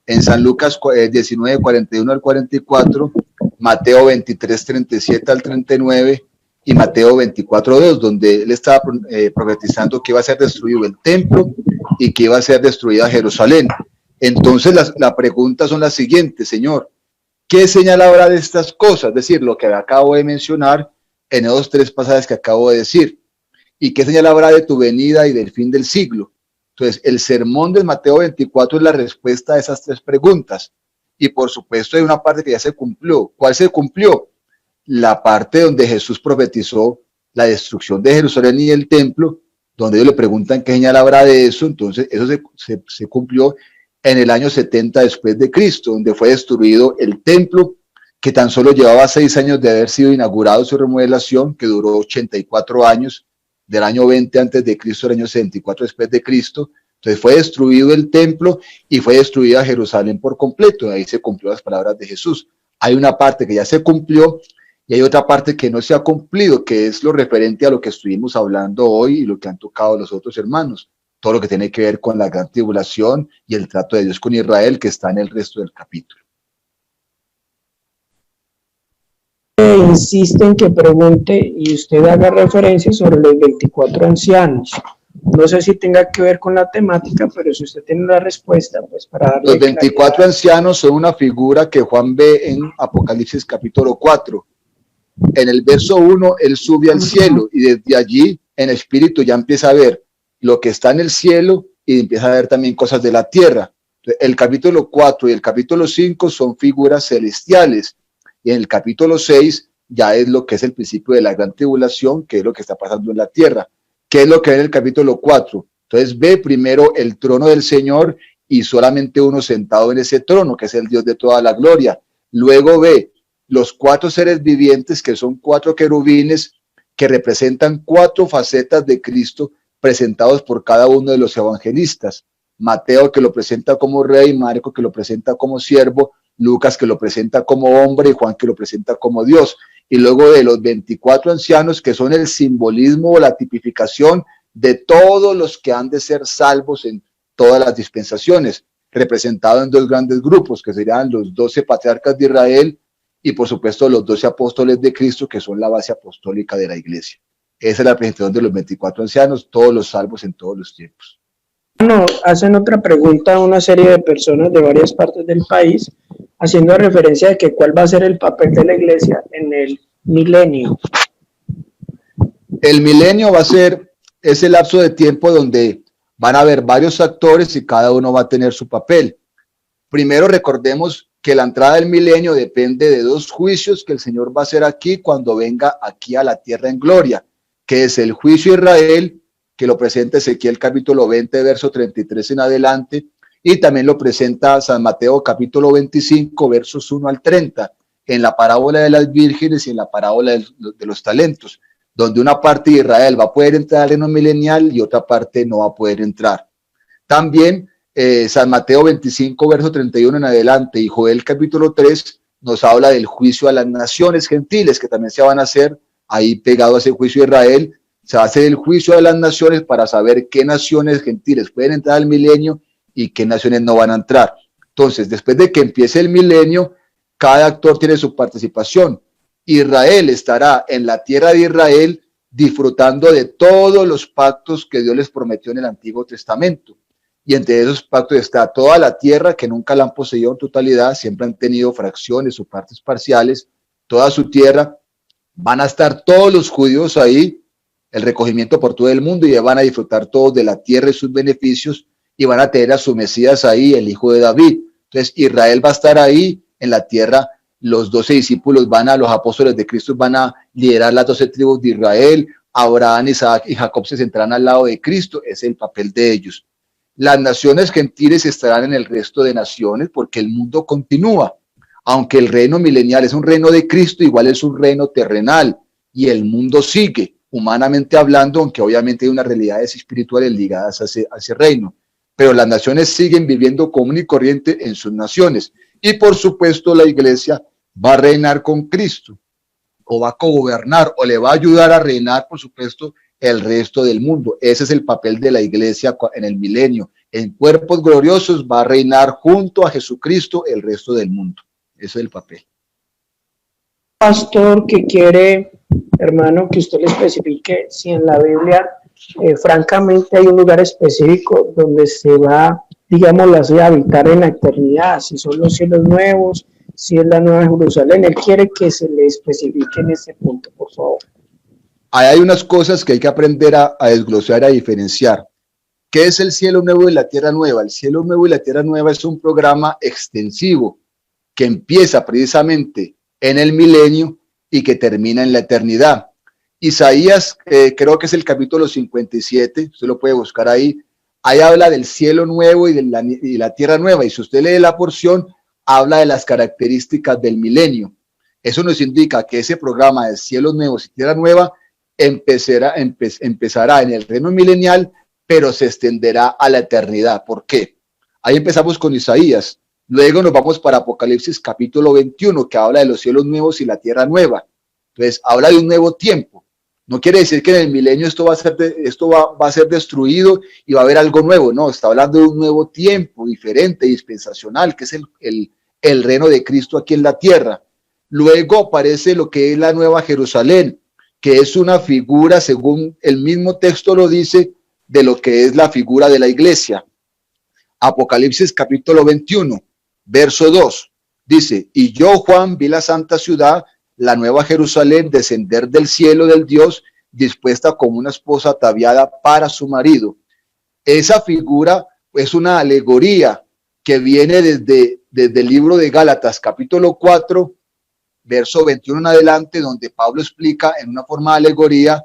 en San Lucas 19, 41 al 44, Mateo 23, 37 al 39 y Mateo 24, 2, donde él estaba profetizando que iba a ser destruido el templo y que iba a ser destruida Jerusalén. Entonces la pregunta son las siguientes, Señor, ¿qué señal habrá de estas cosas? Es decir, lo que acabo de mencionar en esos 3 pasajes que acabo de decir. ¿Y qué señal habrá de tu venida y del fin del siglo? Entonces, el sermón de Mateo 24 es la respuesta a esas 3 preguntas. Y por supuesto hay una parte que ya se cumplió. ¿Cuál se cumplió? La parte donde Jesús profetizó la destrucción de Jerusalén y el templo, donde ellos le preguntan qué señal habrá de eso. Entonces, eso se cumplió en el año 70 después de Cristo, donde fue destruido el templo, que tan solo llevaba 6 años de haber sido inaugurado su remodelación, que duró 84 años, del año 20 antes de Cristo al año 74 después de Cristo. Entonces fue destruido el templo y fue destruida Jerusalén por completo. Ahí se cumplió las palabras de Jesús. Hay una parte que ya se cumplió y hay otra parte que no se ha cumplido, que es lo referente a lo que estuvimos hablando hoy y lo que han tocado los otros hermanos. Todo lo que tiene que ver con la gran tribulación y el trato de Dios con Israel, que está en el resto del capítulo. Insiste en que pregunte y usted haga referencia sobre los 24 ancianos. No sé si tenga que ver con la temática, pero si usted tiene la respuesta, pues para darle Los 24 claridad. Ancianos son una figura que Juan ve en Apocalipsis capítulo 4. En el verso 1, él sube al cielo y desde allí, en espíritu, ya empieza a ver lo que está en el cielo y empieza a ver también cosas de la tierra. El capítulo 4 y el capítulo 5 son figuras celestiales. Y en el capítulo 6 ya es lo que es el principio de la gran tribulación, que es lo que está pasando en la tierra. ¿Qué es lo que ve en el capítulo 4? Entonces ve primero el trono del Señor y solamente uno sentado en ese trono, que es el Dios de toda la gloria. Luego ve los 4 seres vivientes, que son 4 querubines, que representan 4 facetas de Cristo presentados por cada uno de los evangelistas. Mateo, que lo presenta como rey, Marco, que lo presenta como siervo, Lucas, que lo presenta como hombre, y Juan, que lo presenta como Dios. Y luego de los 24 ancianos, que son el simbolismo o la tipificación de todos los que han de ser salvos en todas las dispensaciones, representado en 2 grandes grupos, que serían los 12 patriarcas de Israel y por supuesto los 12 apóstoles de Cristo, que son la base apostólica de la iglesia. Esa es la presentación de los 24 ancianos, todos los salvos en todos los tiempos. Bueno, hacen otra pregunta a una serie de personas de varias partes del país, haciendo referencia de que cuál va a ser el papel de la iglesia en el milenio. El milenio va a ser ese lapso de tiempo donde van a haber varios actores y cada uno va a tener su papel. Primero recordemos que la entrada del milenio depende de 2 juicios que el Señor va a hacer aquí cuando venga aquí a la tierra en gloria, que es el juicio a Israel, que lo presenta Ezequiel capítulo 20, verso 33 en adelante, y también lo presenta San Mateo capítulo 25, versos 1 al 30, en la parábola de las vírgenes y en la parábola de los talentos, donde una parte de Israel va a poder entrar al reino milenial y otra parte no va a poder entrar. También San Mateo 25, verso 31 en adelante, y Joel capítulo 3 nos habla del juicio a las naciones gentiles, que también se van a hacer ahí pegado a ese juicio de Israel. Se va a hacer el juicio de las naciones para saber qué naciones gentiles pueden entrar al milenio y qué naciones no van a entrar. Entonces, después de que empiece el milenio, cada actor tiene su participación. Israel estará en la tierra de Israel disfrutando de todos los pactos que Dios les prometió en el Antiguo Testamento. Y entre esos pactos está toda la tierra, que nunca la han poseído en totalidad, siempre han tenido fracciones o partes parciales, toda su tierra. Van a estar todos los judíos ahí, el recogimiento por todo el mundo, y van a disfrutar todos de la tierra y sus beneficios, y van a tener a su Mesías ahí, el hijo de David. Entonces Israel va a estar ahí en la tierra, los 12 discípulos los apóstoles de Cristo van a liderar las 12 tribus de Israel, Abraham, Isaac y Jacob se sentarán al lado de Cristo, ese es el papel de ellos. Las naciones gentiles estarán en el resto de naciones porque el mundo continúa. Aunque el reino milenial es un reino de Cristo, igual es un reino terrenal y el mundo sigue, humanamente hablando, aunque obviamente hay unas realidades espirituales ligadas a ese reino. Pero las naciones siguen viviendo común y corriente en sus naciones. Y por supuesto la iglesia va a reinar con Cristo, o va a cogobernar, o le va a ayudar a reinar, por supuesto, el resto del mundo. Ese es el papel de la iglesia en el milenio, En cuerpos gloriosos va a reinar junto a Jesucristo el resto del mundo. Eso es el papel. Pastor, que quiere, hermano, que usted le especifique si en la Biblia francamente hay un lugar específico donde se va, digámoslo así, a habitar en la eternidad, si son los cielos nuevos, si es la nueva Jerusalén. Él quiere que se le especifique en ese punto, por favor. Hay unas cosas que hay que aprender a desglosar, a diferenciar. ¿Qué es el cielo nuevo y la tierra nueva? El cielo nuevo y la tierra nueva es un programa extensivo que empieza precisamente en el milenio y que termina en la eternidad. Isaías, creo que es el capítulo 57, usted lo puede buscar ahí. Ahí habla del cielo nuevo y de la tierra nueva. Y si usted lee la porción, habla de las características del milenio. Eso nos indica que ese programa de cielos nuevos y tierra nueva empezará en el reino milenial, pero se extenderá a la eternidad. ¿Por qué? Ahí empezamos con Isaías. Luego nos vamos para Apocalipsis capítulo 21, que habla de los cielos nuevos y la tierra nueva. Entonces, habla de un nuevo tiempo. No quiere decir que en el milenio esto va a ser destruido y va a haber algo nuevo. No, está hablando de un nuevo tiempo diferente, dispensacional, que es el reino de Cristo aquí en la tierra. Luego aparece lo que es la Nueva Jerusalén, que es una figura, según el mismo texto lo dice, de lo que es la figura de la iglesia. Apocalipsis capítulo 21, verso 2, dice: y yo, Juan, vi la santa ciudad, la nueva Jerusalén, descender del cielo del Dios, dispuesta como una esposa ataviada para su marido. Esa figura es una alegoría que viene desde el libro de Gálatas, capítulo 4, verso 21 en adelante, donde Pablo explica en una forma de alegoría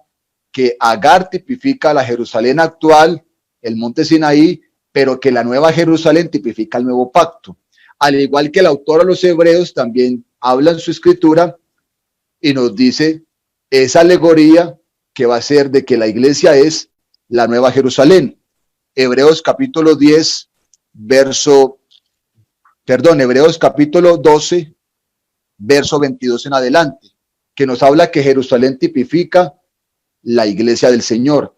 que Agar tipifica la Jerusalén actual, el monte Sinaí, pero que la nueva Jerusalén tipifica el nuevo pacto. Al igual que el autor a los Hebreos también habla en su escritura y nos dice esa alegoría que va a ser de que la iglesia es la nueva Jerusalén. Hebreos capítulo 12, verso 22 en adelante, que nos habla que Jerusalén tipifica la iglesia del Señor.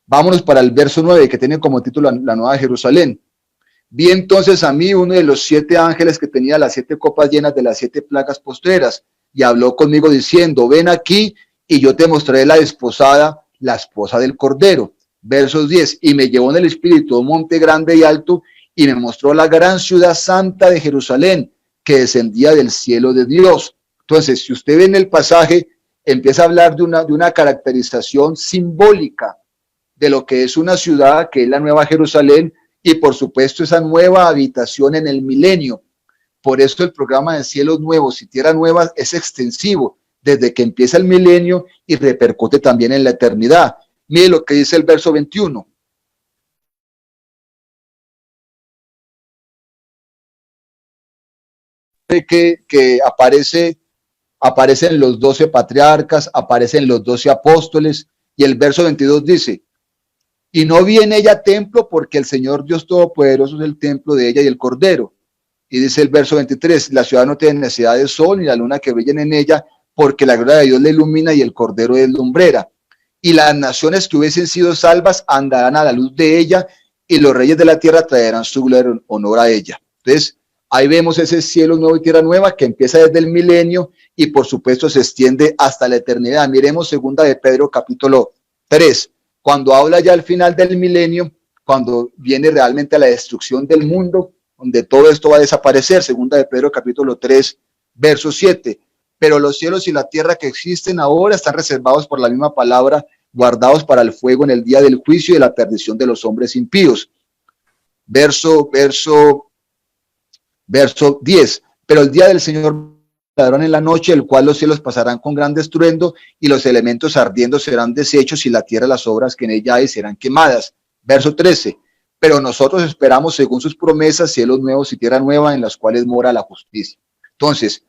Vámonos para el verso 9, que tiene como título la nueva Jerusalén. Vi entonces a mí uno de los 7 ángeles que tenía las 7 copas llenas de las 7 plagas postreras, y habló conmigo diciendo: ven aquí y yo te mostraré la desposada, la esposa del Cordero. Versos 10, y me llevó en el espíritu a un monte grande y alto, y me mostró la gran ciudad santa de Jerusalén, que descendía del cielo de Dios. Entonces, si usted ve en el pasaje, empieza a hablar de una caracterización simbólica de lo que es una ciudad, que es la nueva Jerusalén, y por supuesto esa nueva habitación en el milenio. Por eso el programa de cielos nuevos y tierra nueva es extensivo, desde que empieza el milenio y repercute también en la eternidad. Mire lo que dice el verso 21. Que aparecen los 12 patriarcas, aparecen los 12 apóstoles, y el verso 22 dice: y no vi en ella templo, porque el Señor Dios Todopoderoso es el templo de ella y el Cordero. Y dice el verso 23, la ciudad no tiene necesidad de sol ni la luna que brillen en ella, porque la gloria de Dios le ilumina y el Cordero es lumbrera. Y las naciones que hubiesen sido salvas andarán a la luz de ella, y los reyes de la tierra traerán su gloria en honor a ella. Entonces, ahí vemos ese cielo nuevo y tierra nueva que empieza desde el milenio y por supuesto se extiende hasta la eternidad. Miremos segunda de Pedro capítulo 3, cuando habla ya al final del milenio, cuando viene realmente a la destrucción del mundo, donde todo esto va a desaparecer. Segunda de Pedro capítulo 3, verso 7. Pero los cielos y la tierra que existen ahora están reservados por la misma palabra, guardados para el fuego en el día del juicio y de la perdición de los hombres impíos. Verso 10. Pero el día del Señor ladrón en la noche, el cual los cielos pasarán con gran estruendo y los elementos ardiendo serán deshechos y la tierra, las obras que en ella hay, serán quemadas. Verso 13. Pero nosotros esperamos, según sus promesas, cielos nuevos y tierra nueva en las cuales mora la justicia. Entonces,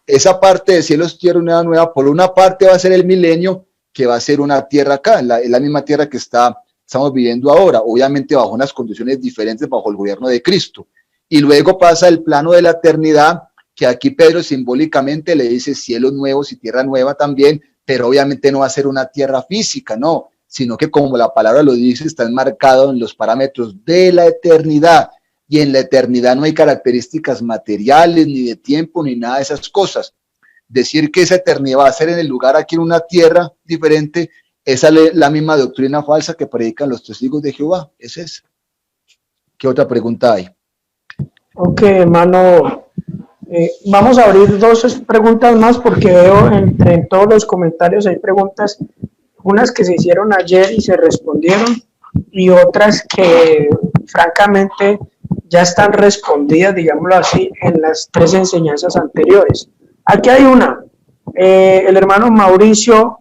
esa parte de cielos, tierra nueva, por una parte va a ser el milenio, que va a ser una tierra acá, es la misma tierra que estamos viviendo ahora, obviamente bajo unas condiciones diferentes, bajo el gobierno de Cristo. Y luego pasa el plano de la eternidad, que aquí Pedro simbólicamente le dice cielos nuevos y tierra nueva también, pero obviamente no va a ser una tierra física, no. sino que como la palabra lo dice, está enmarcado en los parámetros de la eternidad. Y en la eternidad no hay características materiales, ni de tiempo, ni nada de esas cosas. Decir que esa eternidad va a ser en el lugar aquí en una tierra diferente, esa es la misma doctrina falsa que predican los testigos de Jehová. Es esa. ¿Qué otra pregunta hay? Ok, hermano. Vamos a abrir dos preguntas más porque veo en todos los comentarios hay preguntas, unas que se hicieron ayer y se respondieron y otras que francamente ya están respondidas, digámoslo así, en las 3 enseñanzas anteriores. Aquí hay una. El hermano Mauricio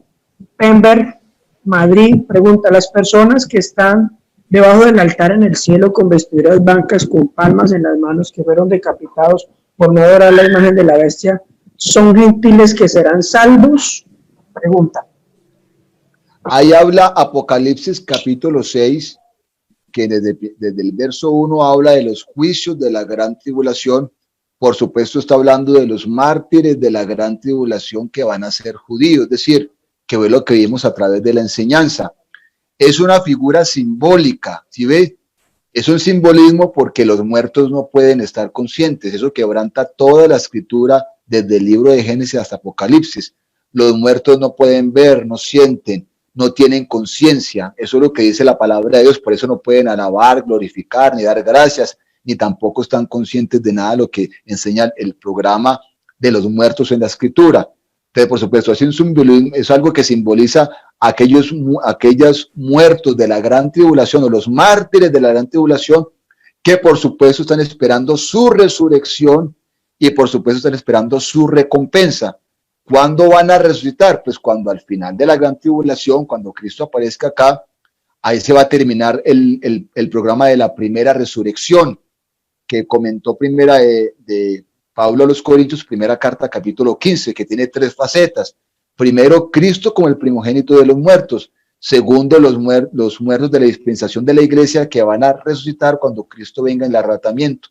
Pember, Madrid, pregunta: las personas que están debajo del altar en el cielo con vestiduras blancas, con palmas en las manos, que fueron decapitados por no adorar la imagen de la bestia, ¿son gentiles que serán salvos? Pregunta. Ahí habla Apocalipsis capítulo 6, que desde el verso 1 habla de los juicios de la gran tribulación. Por supuesto está hablando de los mártires de la gran tribulación que van a ser judíos, es decir, que fue lo que vimos a través de la enseñanza. Es una figura simbólica, ¿sí ves? Es un simbolismo porque los muertos no pueden estar conscientes. Eso quebranta toda la escritura desde el libro de Génesis hasta Apocalipsis. Los muertos no pueden ver, no sienten, no tienen conciencia. Eso es lo que dice la palabra de Dios. Por eso no pueden alabar, glorificar, ni dar gracias, ni tampoco están conscientes de nada de lo que enseña el programa de los muertos en la escritura. Entonces, por supuesto, es algo que simboliza aquellos muertos de la gran tribulación o los mártires de la gran tribulación que por supuesto están esperando su resurrección y por supuesto están esperando su recompensa. ¿Cuándo van a resucitar? Pues cuando al final de la gran tribulación, cuando Cristo aparezca acá, ahí se va a terminar el programa de la primera resurrección que comentó primera de Pablo a los Corintios, primera carta, capítulo 15, que tiene 3 facetas. Primero, Cristo como el primogénito de los muertos. Segundo, los muertos de la dispensación de la iglesia que van a resucitar cuando Cristo venga en el arrebatamiento.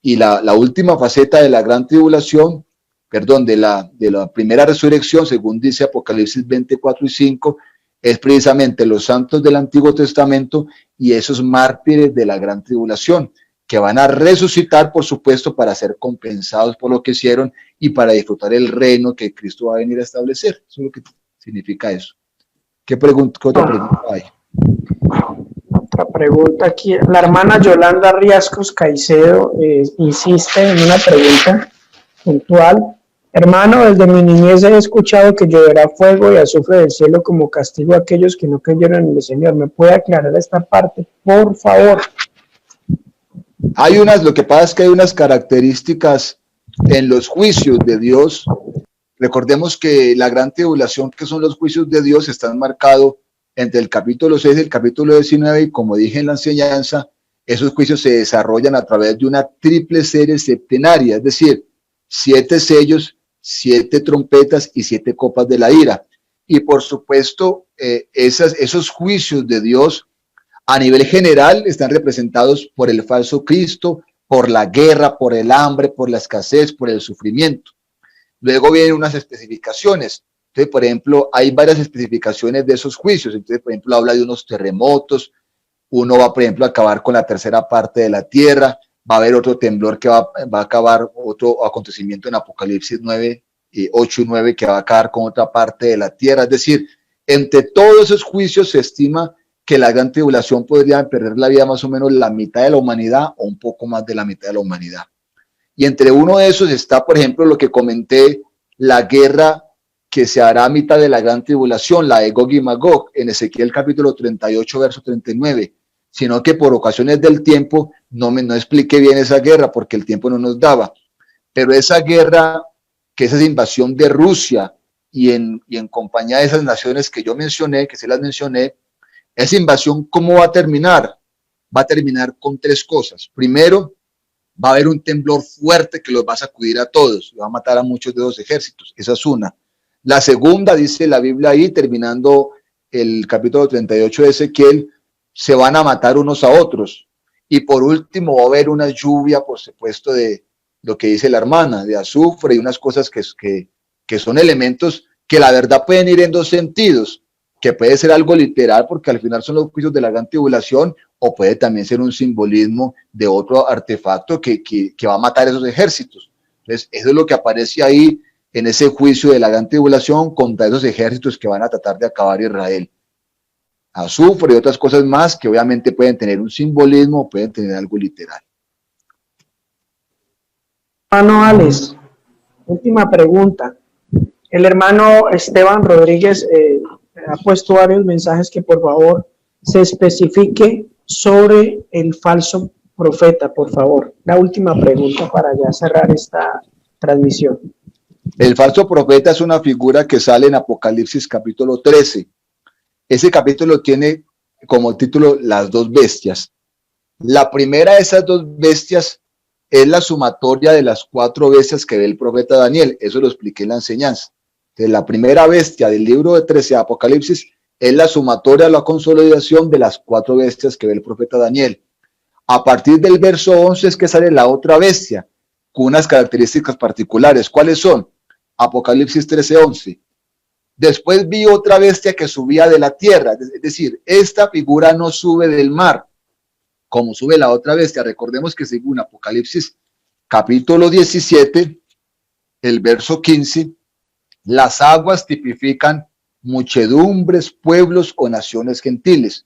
Y la última faceta de la gran tribulación, de la primera resurrección, según dice Apocalipsis 24 y 5, es precisamente los santos del Antiguo Testamento y esos mártires de la gran tribulación, que van a resucitar, por supuesto, para ser compensados por lo que hicieron y para disfrutar el reino que Cristo va a venir a establecer. Eso es lo que significa eso. ¿Qué otra pregunta hay? Otra pregunta aquí. La hermana Yolanda Riascos Caicedo insiste en una pregunta puntual. Hermano, desde mi niñez he escuchado que lloverá fuego y azufre del cielo como castigo a aquellos que no creyeron en el Señor. ¿Me puede aclarar esta parte, por favor? Lo que pasa es que hay unas características en los juicios de Dios. Recordemos que la gran tribulación, que son los juicios de Dios, están marcados entre el capítulo 6 y el capítulo 19, y como dije en la enseñanza, esos juicios se desarrollan a través de una triple serie septenaria, es decir, 7 sellos, 7 trompetas y 7 copas de la ira. Y por supuesto, esos juicios de Dios a nivel general están representados por el falso Cristo, por la guerra, por el hambre, por la escasez, por el sufrimiento. Luego vienen unas especificaciones. Entonces, por ejemplo, hay varias especificaciones de esos juicios. Entonces, por ejemplo, habla de unos terremotos. Uno va, por ejemplo, a acabar con la tercera parte de la tierra. Va a haber otro temblor que va a acabar, otro acontecimiento en Apocalipsis 9, 8 y 9, que va a acabar con otra parte de la tierra. Es decir, entre todos esos juicios se estima que la gran tribulación podría perder la vida más o menos la mitad de la humanidad o un poco más de la mitad de la humanidad. Y entre uno de esos está, por ejemplo, lo que comenté, la guerra que se hará a mitad de la gran tribulación, la de Gog y Magog, en Ezequiel capítulo 38, verso 39, sino que por ocasiones del tiempo no expliqué bien esa guerra porque el tiempo no nos daba. Pero esa guerra, que es esa invasión de Rusia y en compañía de esas naciones que yo mencioné, que se las mencioné, esa invasión, ¿cómo va a terminar? Va a terminar con 3 cosas. Primero, va a haber un temblor fuerte que los va a sacudir a todos, va a matar a muchos de los ejércitos. Esa es una. La segunda, dice la Biblia ahí, terminando el capítulo 38 de Ezequiel, se van a matar unos a otros. Y por último, va a haber una lluvia, por supuesto, de lo que dice la hermana, de azufre y unas cosas que son elementos que la verdad pueden ir en 2 sentidos. que puede ser algo literal porque al final son los juicios de la gran tribulación, o puede también ser un simbolismo de otro artefacto que va a matar esos ejércitos. Entonces, eso es lo que aparece ahí en ese juicio de la gran tribulación contra esos ejércitos que van a tratar de acabar Israel. Azufre y otras cosas más que obviamente pueden tener un simbolismo o pueden tener algo literal. Hermano Alex, última pregunta. El hermano Esteban Rodríguez ha puesto varios mensajes que por favor se especifique sobre el falso profeta, por favor. La última pregunta para ya cerrar esta transmisión. El falso profeta es una figura que sale en Apocalipsis capítulo 13. Ese capítulo tiene como título las dos bestias. La primera de esas dos bestias es la sumatoria de las 4 bestias que ve el profeta Daniel. Eso lo expliqué en la enseñanza. Entonces, la primera bestia del libro de 13 de Apocalipsis es la sumatoria, la consolidación de las 4 bestias que ve el profeta Daniel. A partir del verso 11 es que sale la otra bestia, con unas características particulares. ¿Cuáles son? Apocalipsis 13:11. Después vi otra bestia que subía de la tierra, es decir, esta figura no sube del mar, como sube la otra bestia. Recordemos que según Apocalipsis capítulo 17, el verso 15, las aguas tipifican muchedumbres, pueblos o naciones gentiles.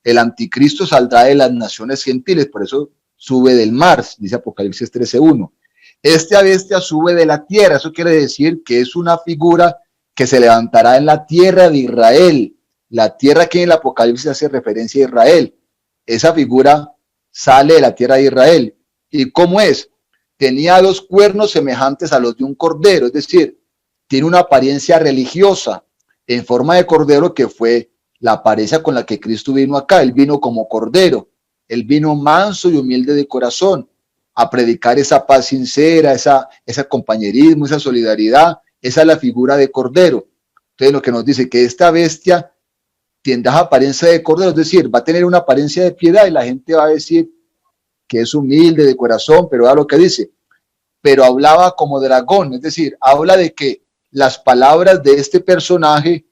El anticristo saldrá de las naciones gentiles, por eso sube del mar, dice Apocalipsis 13:1. Esta bestia sube de la tierra, eso quiere decir que es una figura que se levantará en la tierra de Israel, la tierra que en el Apocalipsis hace referencia a Israel. Esa figura sale de la tierra de Israel. ¿Y cómo es? Tenía 2 cuernos semejantes a los de un cordero, es decir, tiene una apariencia religiosa en forma de cordero, que fue la apariencia con la que Cristo vino acá. Él vino como cordero, él vino manso y humilde de corazón a predicar esa paz sincera, ese compañerismo, esa solidaridad. Esa es la figura de cordero. Entonces, lo que nos dice que esta bestia tendrá apariencia de cordero, es decir, va a tener una apariencia de piedad y la gente va a decir que es humilde de corazón, pero vea lo que dice. Pero hablaba como dragón, es decir, habla de que las palabras de este personaje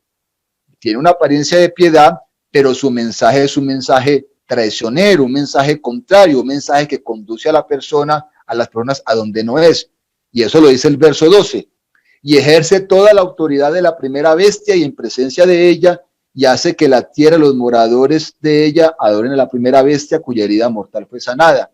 tienen una apariencia de piedad, pero su mensaje es un mensaje traicionero, un mensaje contrario, un mensaje que conduce a las personas a donde no es. Y eso lo dice el verso 12. Y ejerce toda la autoridad de la primera bestia y en presencia de ella, y hace que la tierra y los moradores de ella adoren a la primera bestia cuya herida mortal fue sanada.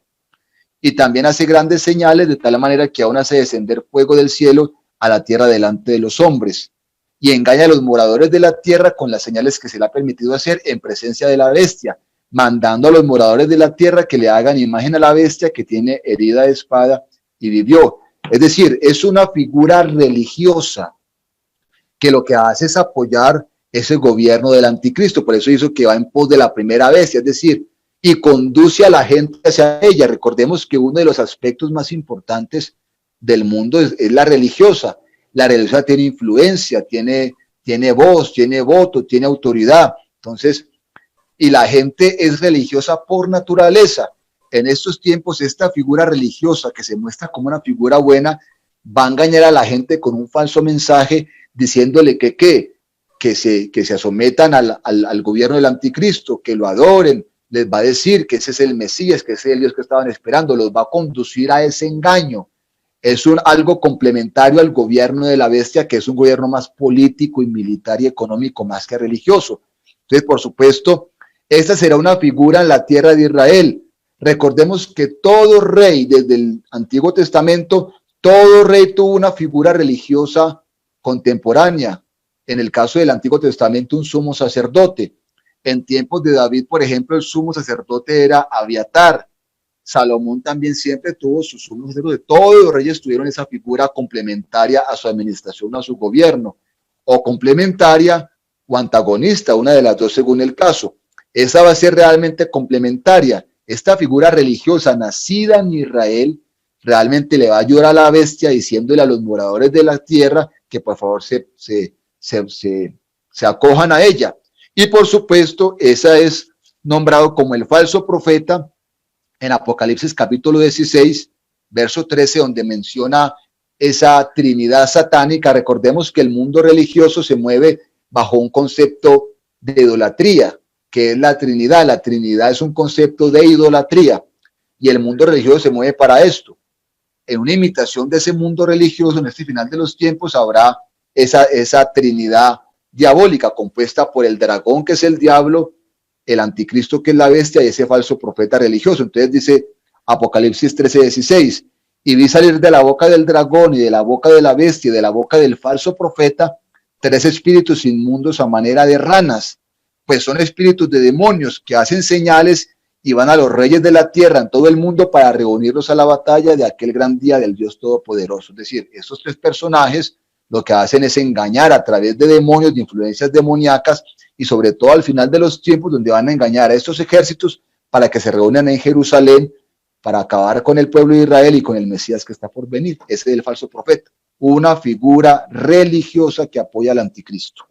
Y también hace grandes señales de tal manera que aún hace descender fuego del cielo a la tierra delante de los hombres. Y engaña a los moradores de la tierra con las señales que se le ha permitido hacer en presencia de la bestia, mandando a los moradores de la tierra que le hagan imagen a la bestia que tiene herida de espada y vivió. Es decir, es una figura religiosa que lo que hace es apoyar ese gobierno del anticristo. Por eso hizo que va en pos de la primera bestia, es decir, y conduce a la gente hacia ella. Recordemos que uno de los aspectos más importantes del mundo es la religiosa. La religiosa tiene influencia, tiene voz, tiene voto, tiene autoridad. Entonces, y la gente es religiosa por naturaleza. En estos tiempos, esta figura religiosa que se muestra como una figura buena va a engañar a la gente con un falso mensaje diciéndole que se sometan al gobierno del anticristo, que lo adoren. Les va a decir que ese es el Mesías, que ese es el Dios que estaban esperando. Los va a conducir a ese engaño. Es algo complementario al gobierno de la bestia, que es un gobierno más político y militar y económico más que religioso. Entonces, por supuesto, esta será una figura en la tierra de Israel. Recordemos que todo rey, desde el Antiguo Testamento, todo rey tuvo una figura religiosa contemporánea. En el caso del Antiguo Testamento, un sumo sacerdote. En tiempos de David, por ejemplo, el sumo sacerdote era Abiatar. Salomón también siempre tuvo sus sumos sacerdotes. Todos los reyes tuvieron esa figura complementaria a su administración, a su gobierno, o complementaria o antagonista, una de las dos según el caso. Esa va a ser realmente complementaria. Esta figura religiosa nacida en Israel realmente le va a ayudar a la bestia diciéndole a los moradores de la tierra que por favor se acojan a ella. Y por supuesto, esa es nombrado como el falso profeta en Apocalipsis capítulo 16, verso 13, donde menciona esa trinidad satánica. Recordemos que el mundo religioso se mueve bajo un concepto de idolatría, que es la Trinidad. La Trinidad es un concepto de idolatría y el mundo religioso se mueve para esto. En una imitación de ese mundo religioso, en este final de los tiempos, habrá esa Trinidad diabólica compuesta por el dragón, que es el diablo, el anticristo, que es la bestia, y ese falso profeta religioso. Entonces dice Apocalipsis 13:16, y vi salir de la boca del dragón y de la boca de la bestia y de la boca del falso profeta 3 espíritus inmundos a manera de ranas, pues son espíritus de demonios que hacen señales y van a los reyes de la tierra en todo el mundo para reunirlos a la batalla de aquel gran día del Dios Todopoderoso. Es decir, estos 3 personajes lo que hacen es engañar a través de demonios, de influencias demoníacas, y sobre todo al final de los tiempos, donde van a engañar a estos ejércitos para que se reúnan en Jerusalén para acabar con el pueblo de Israel y con el Mesías que está por venir. Ese es el falso profeta, una figura religiosa que apoya al anticristo.